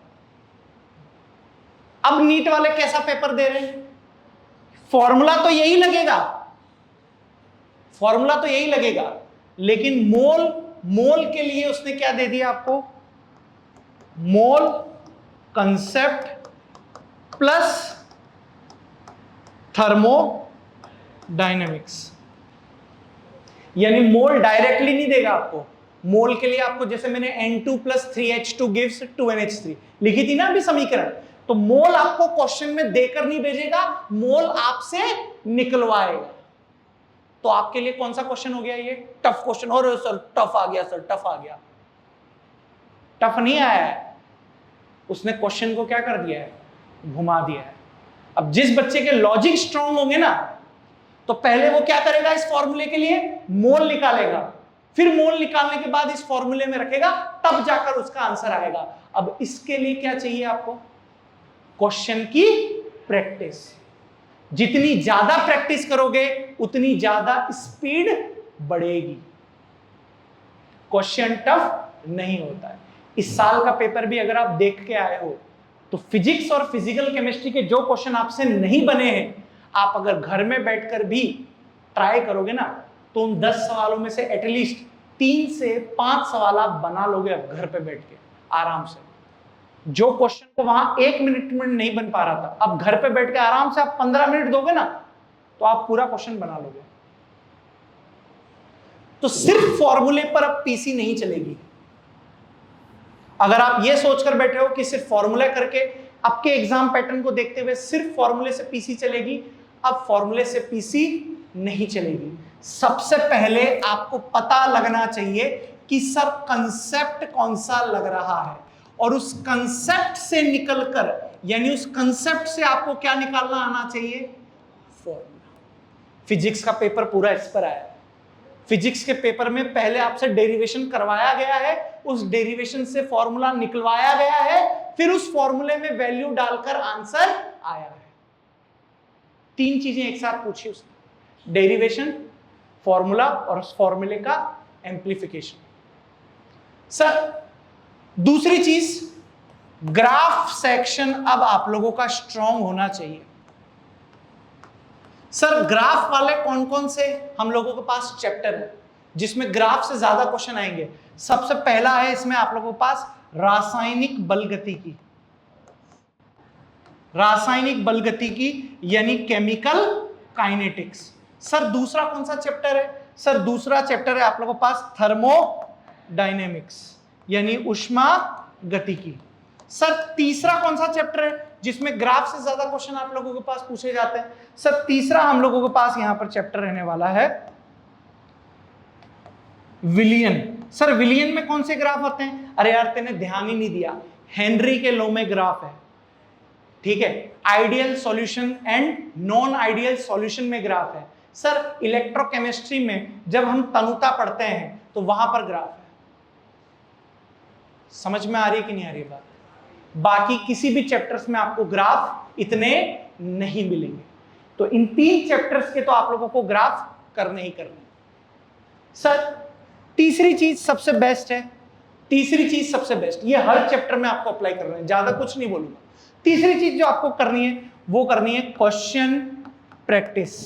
अब नीट वाले कैसा पेपर दे रहे हैं, फॉर्मूला तो यही लगेगा, फॉर्मूला तो यही लगेगा, लेकिन मोल के लिए उसने क्या दे दिया आपको, मोल कंसेप्ट प्लस थर्मोडायनेमिक्स। यानी मोल डायरेक्टली नहीं देगा आपको, मोल के लिए आपको जैसे मैंने N2 + 3H2 gives 2NH3 लिखी थी ना अभी समीकरण, तो मोल आपको क्वेश्चन में देकर नहीं भेजेगा, मोल आपसे निकलवाएगा। तो आपके लिए कौन सा क्वेश्चन हो गया ये, टफ क्वेश्चन। और सर टफ आ गया, सर टफ आ गया, टफ नहीं आया है, उसने क्वेश्चन को क्या कर दिया है, घुमा दिया है। अब जिस बच्चे के लॉजिक स्ट्रांग होंगे ना, तो पहले वो क्या करेगा, इस फॉर्मूले के लिए मोल निकालेगा, फिर मोल निकालने के बाद इस फॉर्मूले में रखेगा, तब जाकर उसका आंसर आएगा। अब इसके लिए क्या चाहिए आपको, क्वेश्चन की प्रैक्टिस। जितनी ज्यादा प्रैक्टिस करोगे उतनी ज्यादा स्पीड बढ़ेगी। क्वेश्चन टफ नहीं होता है। इस साल का पेपर भी अगर आप देख के आए हो तो फिजिक्स और फिजिकल केमिस्ट्री के जो क्वेश्चन आपसे नहीं बने हैं, आप अगर घर में बैठकर भी ट्राई करोगे ना तो उन 10 सवालों में से एटलीस्ट 3 से 5 सवाल आप बना लोगे अब घर पे बैठ के आराम से। जो क्वेश्चन को वहां 1 मिनट में नहीं बन पा रहा था, अब घर पे बैठ के आराम से आप 15 मिनट दोगे ना तो आप पूरा क्वेश्चन बना लोगे। तो सिर्फ फॉर्मूले पर अब पीसी नहीं चलेगी। अगर आप ये सोचकर बैठे हो कि सिर्फ फॉर्मूला करके आपके एग्जाम पैटर्न को देखते हुए सिर्फ फॉर्मूले से पीसी चलेगी, अब फॉर्मूले से पीसी नहीं चलेगी। सबसे पहले आपको पता लगना चाहिए कि सर कंसेप्ट कौन सा लग रहा है, और उस कंसेप्ट से निकलकर यानी उस कंसेप्ट से आपको क्या निकालना आना चाहिए, फॉर्मूला। फिजिक्स का पेपर पूरा इस पर आया। फिजिक्स के पेपर में पहले आपसे डेरिवेशन करवाया गया है, उस डेरिवेशन से फॉर्मूला निकलवाया गया है, फिर उस फॉर्मूले में वैल्यू डालकर आंसर आया है। 3 चीजें एक साथ पूछी उसने, डेरिवेशन, फॉर्मूला और उस फॉर्मूले का एम्प्लीफिकेशन। सर दूसरी चीज, ग्राफ सेक्शन अब आप लोगों का स्ट्रांग होना चाहिए। सर ग्राफ वाले कौन कौन से हम लोगों के पास चैप्टर है जिसमें ग्राफ से ज्यादा क्वेश्चन आएंगे? सबसे पहला है इसमें आप लोगों के पास रासायनिक बलगतिकी, रासायनिक बलगतिकी यानी केमिकल काइनेटिक्स। सर दूसरा कौन सा चैप्टर है? सर दूसरा चैप्टर है आप लोगों के पास थर्मोडायनेमिक्स यानी ऊष्मा गतिकी। सर तीसरा कौन सा चैप्टर है जिसमें ग्राफ से ज्यादा क्वेश्चन आप लोगों के पास पूछे जाते हैं? सर तीसरा हम लोगों के पास यहां पर चैप्टर रहने वाला है विलियन। सर विलियन में कौन से ग्राफ होते हैं? अरे यार तेने ध्यान ही नहीं दिया, हेनरी के लॉ में ग्राफ है, ठीक है। Ideal solution and non ideal solution में ग्राफ है। सर इलेक्ट्रोकेमिस्ट्री में जब हम तनुता पढ़ते हैं तो वहां पर ग्राफ है। समझ में आ रही है कि नहीं आ रही बात? बाकी किसी भी चैप्टर्स में आपको ग्राफ इतने नहीं मिलेंगे। तो इन 3 चैप्टर्स के तो आप लोगों को ग्राफ करने ही करने। सर तीसरी चीज सबसे बेस्ट है, तीसरी चीज सबसे बेस्ट, ये हर चैप्टर में आपको अप्लाई करना है, ज्यादा कुछ नहीं बोलूंगा। तीसरी चीज जो आपको करनी है वो करनी है क्वेश्चन प्रैक्टिस।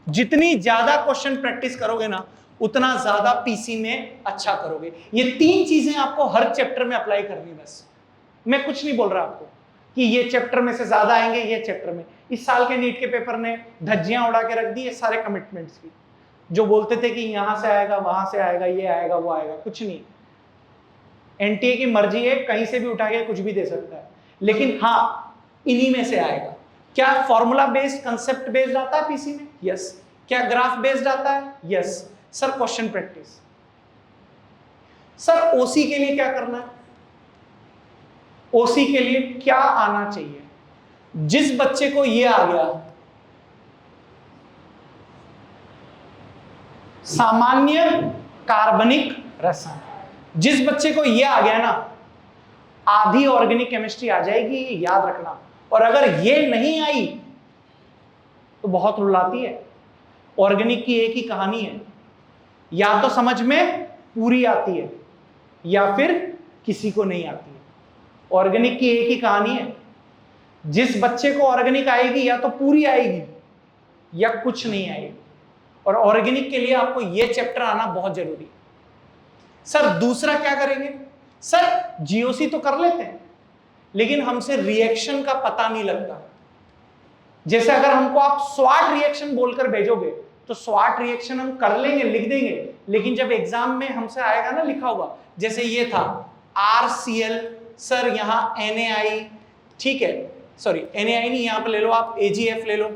जितनी ज्यादा क्वेश्चन प्रैक्टिस करोगे ना उतना ज्यादा पीसी में अच्छा करोगे। ये 3 चीजें आपको हर चैप्टर में अप्लाई करनी है। बस मैं कुछ नहीं बोल रहा आपको कि ये चैप्टर में से ज्यादा आएंगे, ये चैप्टर में। इस साल के नीट के पेपर ने धज्जियां उड़ा के रख दी है सारे कमिटमेंट्स की। जो बोलते थे कि यहां से आएगा, वहां से आएगा, ये आएगा, वो आएगा, कुछ नहीं। एनटीए की मर्जी है, कहीं से भी उठा के कुछ भी दे सकता है, लेकिन हाँ इन्हीं में से आएगा। क्या फॉर्मूला बेस्ड, कंसेप्ट बेस्ड आता है पीसी में? यस। क्या ग्राफ बेस्ड आता है? Yes. Sir question practice. Sir OC के लिए क्या करना है? ओसी के लिए क्या आना चाहिए? जिस बच्चे को ये आ गया सामान्य कार्बनिक रसायन, जिस बच्चे को ये आ गया ना आधी ऑर्गेनिक केमिस्ट्री आ जाएगी, याद रखना। और अगर ये नहीं आई तो बहुत रुलाती है। ऑर्गेनिक की एक ही कहानी है, या तो समझ में पूरी आती है या फिर किसी को नहीं आती है। ऑर्गेनिक की एक ही कहानी है, जिस बच्चे को ऑर्गेनिक आएगी या तो पूरी आएगी या कुछ नहीं आएगी। और ऑर्गेनिक के लिए आपको ये चैप्टर आना बहुत जरूरी है। सर दूसरा क्या करेंगे? सर जीओसी तो कर लेते हैं लेकिन हमसे रिएक्शन का पता नहीं लगता। जैसे अगर हमको आप स्वाट रिएक्शन बोलकर भेजोगे तो स्वाट रिएक्शन हम कर लेंगे, लिख देंगे, लेकिन जब एग्जाम में हमसे आएगा ना लिखा हुआ, जैसे ये था RCl, सर यहां NaI, ठीक है, सॉरी NaI नहीं, यहां पर ले लो आप AgF ले लो।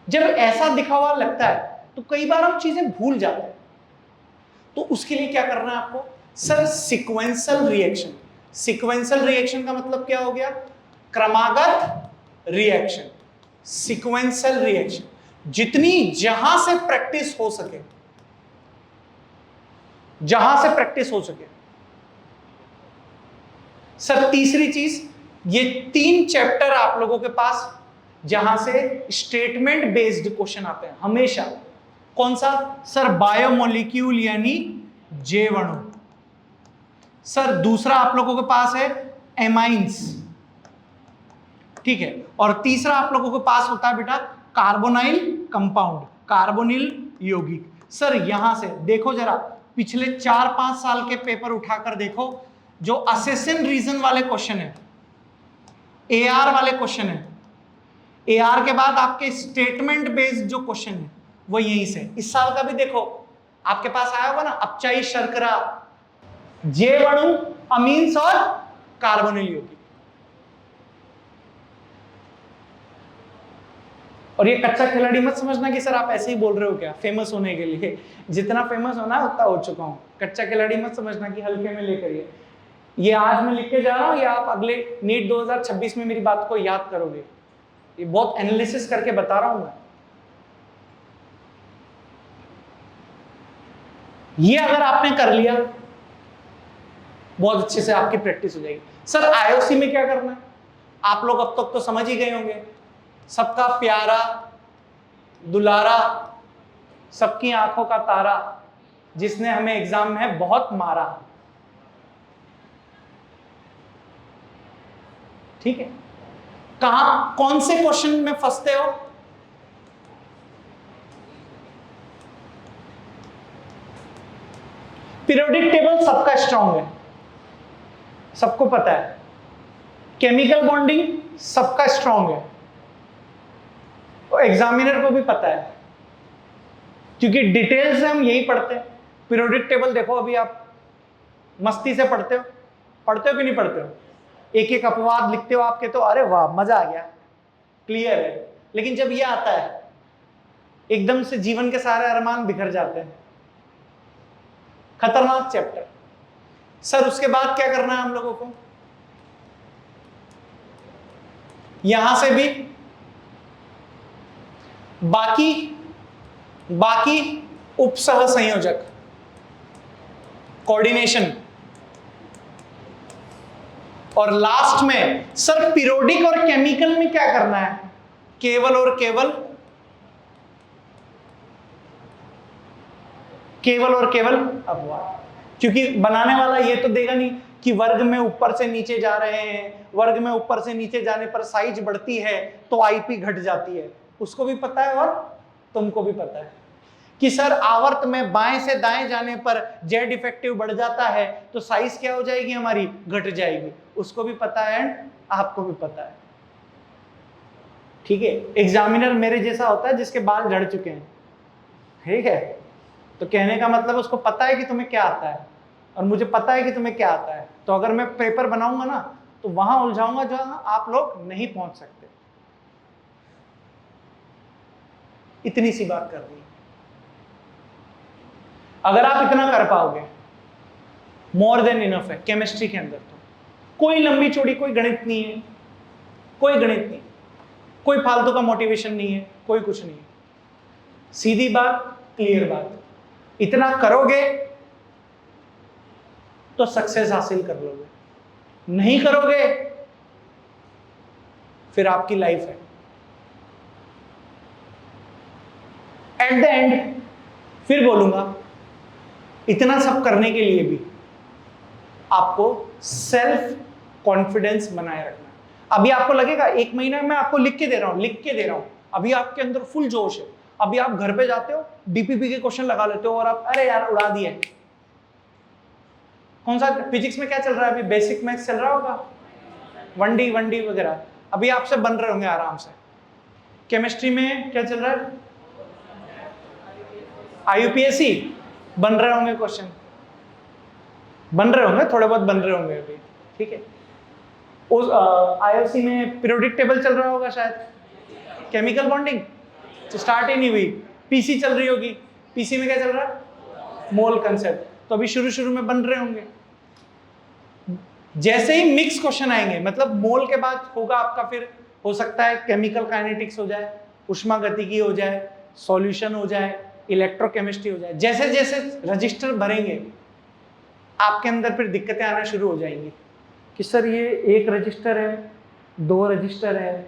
जब ऐसा दिखा हुआ लगता है तो कई बार हम चीजें भूल जाते हैं। तो उसके लिए क्या करना है आपको? Sir sequential reaction. Sequential reaction का मतलब क्या हो गया? क्रमागत रिएक्शन, सीक्वेंशियल रिएक्शन। जितनी जहां से प्रैक्टिस हो सके, जहां से प्रैक्टिस हो सके। सर तीसरी चीज, ये 3 चैप्टर आप लोगों के पास जहां से स्टेटमेंट बेस्ड क्वेश्चन आते हैं हमेशा। कौन सा? सर बायोमोलिक्यूल यानी जैवाणु। सर दूसरा आप लोगों के पास है एमाइंस, ठीक है। और तीसरा आप लोगों के पास होता है बेटा कार्बोनाइल कंपाउंड, कार्बोनिल यौगिक। सर यहां से देखो जरा, पिछले 4-5 साल के पेपर उठाकर देखो, जो असेशन रीजन वाले क्वेश्चन है, एआर वाले क्वेश्चन है, एआर के बाद आपके स्टेटमेंट बेस्ड जो क्वेश्चन है वो यहीं से। इस साल का भी देखो आपके पास आया होगा ना, अपचाई शर्करा, जेवणु, अमीन्स और कार्बोनिल यौगिक। और ये कच्चा खिलाड़ी मत समझना कि सर आप ऐसे ही बोल रहे हो क्या फेमस होने के लिए, जितना फेमस होना है उतना हो चुका हूं। कच्चा खिलाड़ी मत समझना कि हल्के में लेकर ये आज मैं लिख के जा रहा हूं, या आप अगले नीट 2026 में मेरी बात को याद करोगे। ये बहुत एनालिसिस करके बता रहा हूं मैं। ये अगर आपने कर लिया बहुत अच्छे से आपकी प्रैक्टिस हो जाएगी। सर आईओसी में क्या करना है, आप लोग अब तक तो समझ ही गए होंगे। सबका प्यारा दुलारा, सबकी आंखों का तारा, जिसने हमें एग्जाम में बहुत मारा। ठीक है, कहां कौन से क्वेश्चन में फंसते हो? पीरियोडिक टेबल सबका स्ट्रांग है, सबको पता है। केमिकल बॉन्डिंग सबका स्ट्रांग है, तो एग्जामिनर को भी पता है, क्योंकि डिटेल से हम यही पढ़ते हैं। पीरियोडिक टेबल देखो, अभी आप मस्ती से पढ़ते हो कि नहीं पढ़ते हो? एक एक अपवाद लिखते हो आपके, तो अरे वाह मजा आ गया, क्लियर है। लेकिन जब ये आता है एकदम से जीवन के सारे अरमान बिखर जाते हैं। खतरनाक चैप्टर। सर उसके बाद क्या करना है हम लोगों को? यहां से भी बाकी उपसह संयोजक, कोऑर्डिनेशन, और लास्ट में सर पीरियोडिक और केमिकल में क्या करना है? केवल और केवल अपवाद। क्योंकि बनाने वाला ये तो देगा नहीं कि वर्ग में ऊपर से नीचे जा रहे हैं, वर्ग में ऊपर से नीचे जाने पर साइज बढ़ती है तो आईपी घट जाती है। उसको भी पता है और तुमको भी पता है कि सर आवर्त में बाएं से दाएं जाने पर जेड इफेक्टिव बढ़ जाता है तो साइज क्या हो जाएगी हमारी? घट जाएगी। उसको भी पता है एंड आपको भी पता है। ठीक है, एग्जामिनर मेरे जैसा होता है जिसके बाल झड़ चुके हैं। ठीक है, तो कहने का मतलब उसको पता है कि तुम्हें क्या आता है और मुझे पता है कि तुम्हें क्या आता है। तो अगर मैं पेपर बनाऊंगा ना तो वहां उलझाऊंगा जहां आप लोग नहीं पहुंच सकते। इतनी सी बात कर रही है। अगर आप इतना कर पाओगे मोर देन इनफ है केमिस्ट्री के अंदर। तो कोई लंबी चौड़ी कोई गणित नहीं है, कोई फालतू का मोटिवेशन नहीं है, कोई कुछ नहीं है। सीधी बात, क्लियर बात। इतना करोगे तो सक्सेस हासिल कर लोगे, नहीं करोगे फिर आपकी लाइफ है। एट द एंड फिर बोलूंगा, इतना सब करने के लिए भी आपको सेल्फ कॉन्फिडेंस बनाए रखना है। अभी आपको लगेगा 1 महीना में आपको लिख के दे रहा हूं, अभी आपके अंदर फुल जोश है। अभी आप घर पे जाते हो, डीपीपी के क्वेश्चन लगा लेते हो और आप अरे यार उड़ा दिए। कौन सा फिजिक्स में क्या चल रहा है अभी? बेसिक मैथ्स चल रहा होगा, 1D वगैरह अभी आपसे बन रहे होंगे आराम से। केमिस्ट्री में क्या चल रहा है? IUPAC बन रहे होंगे, क्वेश्चन बन रहे होंगे, थोड़े बहुत बन रहे होंगे अभी। ठीक है, उस IOC में पीरियोडिक टेबल चल रहा होगा शायद, केमिकल बॉन्डिंग स्टार्ट ही नहीं हुई, पीसी चल रही होगी। पीसी में क्या चल रहा है? मोल कंसेप्ट, तो अभी शुरू में बन रहे होंगे। जैसे ही मिक्स क्वेश्चन आएंगे, मतलब मोल के बाद होगा आपका, फिर हो सकता है केमिकल काइनेटिक्स हो जाए, उष्मागतिकी हो जाए, सॉल्यूशन हो जाए, इलेक्ट्रोकेमिस्ट्री हो जाए। जैसे जैसे रजिस्टर भरेंगे आपके अंदर फिर दिक्कतें आना शुरू हो जाएंगी कि सर ये 1 रजिस्टर है, 2 रजिस्टर है,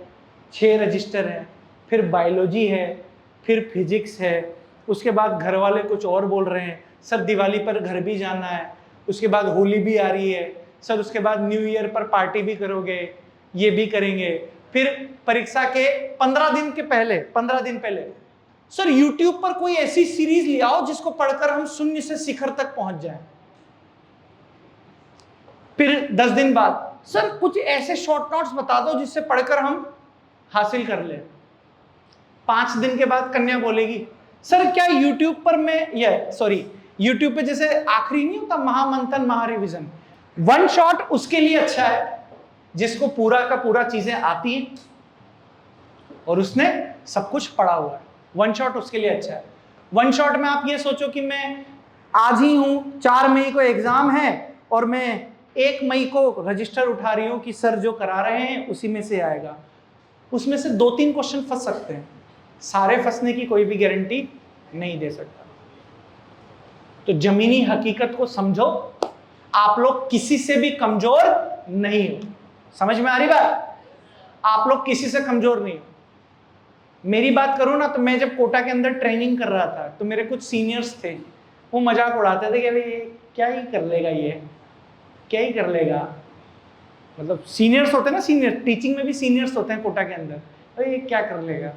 6 रजिस्टर है, फिर बायोलॉजी है, फिर फिजिक्स है, उसके बाद घर वाले कुछ और बोल रहे हैं, सर दिवाली पर घर भी जाना है, उसके बाद होली भी आ रही है, सर उसके बाद न्यू ईयर पर पार्टी भी करोगे, ये भी करेंगे, फिर परीक्षा के 15 दिन पहले सर YouTube पर कोई ऐसी सीरीज ले आओ जिसको पढ़कर हम शून्य से शिखर तक पहुंच जाएं। फिर 10 दिन बाद सर कुछ ऐसे शॉर्ट नोट्स बता दो जिससे पढ़कर हम हासिल कर लें। 5 दिन के बाद कन्या बोलेगी सर क्या YouTube पर YouTube पे जैसे आखिरी नहीं होता महामंथन महारिविजन, वन शॉट उसके लिए अच्छा है जिसको पूरा का पूरा चीजें आती हैं और उसने सब कुछ पढ़ा हुआ है। वन शॉट उसके लिए अच्छा है। वन शॉट में आप ये सोचो कि मैं आज ही हूं, 4 मई को एग्जाम है और मैं 1 मई को रजिस्टर उठा रही हूं कि सर जो करा रहे हैं उसी में से आएगा। उसमें से 2-3 क्वेश्चन फंस सकते हैं, सारे फंसने की कोई भी गारंटी नहीं दे सकता। तो जमीनी हकीकत को समझो, आप लोग किसी से भी कमजोर नहीं हो। समझ में आ रही बात? आप लोग किसी से कमजोर नहीं हो। मेरी बात करूं ना तो मैं जब कोटा के अंदर ट्रेनिंग कर रहा था तो मेरे कुछ सीनियर्स थे, वो मजाक उड़ाते थे कि भाई क्या ही कर लेगा, ये क्या ही कर लेगा। मतलब सीनियर्स होते हैं ना, सीनियर टीचिंग में भी सीनियर्स होते हैं कोटा के अंदर, अरे ये क्या कर लेगा।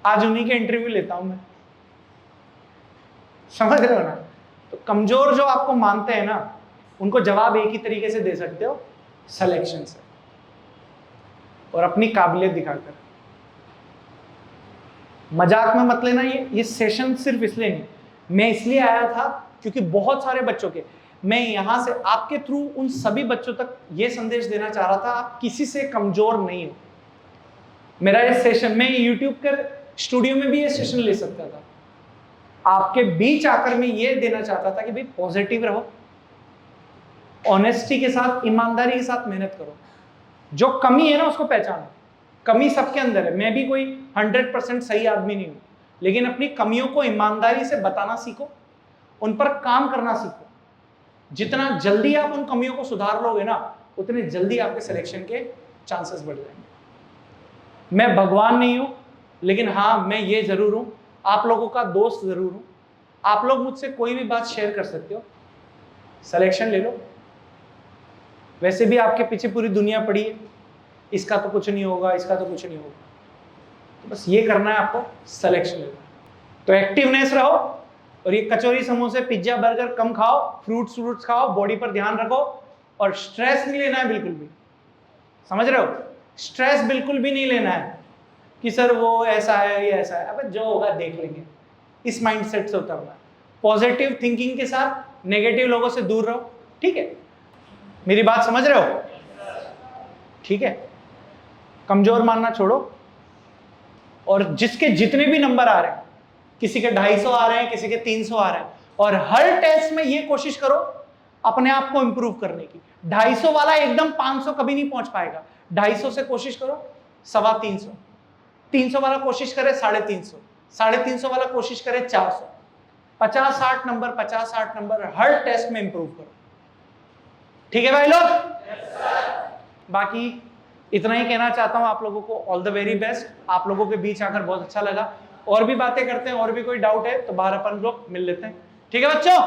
आज उन्हीं के इंटरव्यू लेता हूं मैं, समझ रहे हो ना। तो कमजोर जो आपको मानते हैं ना उनको जवाब एक ही तरीके से दे सकते हो, सिलेक्शन से और अपनी काबिलियत दिखाकर। मजाक में मत लेना, ये सेशन सिर्फ इसलिए नहीं, मैं इसलिए आया था क्योंकि बहुत सारे बच्चों के, मैं यहां से आपके थ्रू उन सभी बच्चों तक ये संदेश देना चाह रहा था, आप किसी से कमजोर नहीं हो। मेरा ये सेशन, मैं यूट्यूब कर स्टूडियो में भी ये सेशन ले सकता था, आपके बीच आकर मैं ये देना चाहता था कि भाई पॉजिटिव रहो, ऑनेस्टी के साथ, ईमानदारी के साथ मेहनत करो। जो कमी है ना उसको पहचानो। कमी सबके अंदर है, मैं भी कोई 100% सही आदमी नहीं हूं, लेकिन अपनी कमियों को ईमानदारी से बताना सीखो, उन पर काम करना सीखो। जितना जल्दी आप उन कमियों को सुधार लोगे ना उतने जल्दी आपके सिलेक्शन के चांसेस बढ़ जाएंगे। मैं भगवान नहीं हूं, लेकिन हाँ मैं ये जरूर हूं, आप लोगों का दोस्त जरूर हूं। आप लोग मुझसे कोई भी बात शेयर कर सकते हो, सिलेक्शन ले लो। वैसे भी आपके पीछे पूरी दुनिया पड़ी है, इसका तो कुछ नहीं होगा, इसका तो कुछ नहीं होगा, तो बस ये करना है आपको, सिलेक्शन लेना। तो एक्टिवनेस रहो और ये कचौरी समोसे पिज्जा बर्गर कम खाओ, फ्रूट्स खाओ, बॉडी पर ध्यान रखो और स्ट्रेस नहीं लेना है बिल्कुल भी। समझ रहे हो? स्ट्रेस बिल्कुल भी नहीं लेना है कि सर वो ऐसा है ये ऐसा है, अबे जो होगा देख लेंगे। इस माइंडसेट से उतरना है, पॉजिटिव थिंकिंग के साथ, नेगेटिव लोगों से दूर रहो। ठीक है, मेरी बात समझ रहे हो? ठीक है, कमजोर मानना छोड़ो। और जिसके जितने भी नंबर आ रहे हैं, किसी के 250 आ रहे हैं, किसी के 300 आ रहे हैं, और हर टेस्ट में ये कोशिश करो अपने आप को इंप्रूव करने की। 250 वाला एकदम 500 कभी नहीं पहुंच पाएगा, 250 से कोशिश करो 350, 300 वाला कोशिश करे 350, 350 वाला कोशिश करे 400, 50-60 नंबर, 50-60 नंबर हर टेस्ट में इंप्रूव करो। ठीक है भाई लोग? बाकी इतना ही कहना चाहता हूं आप लोगों को, ऑल द वेरी बेस्ट। आप लोगों के बीच आकर बहुत अच्छा लगा। और भी बातें करते हैं, और भी कोई डाउट है तो बाहर अपन लोग मिल लेते हैं। ठीक है बच्चों?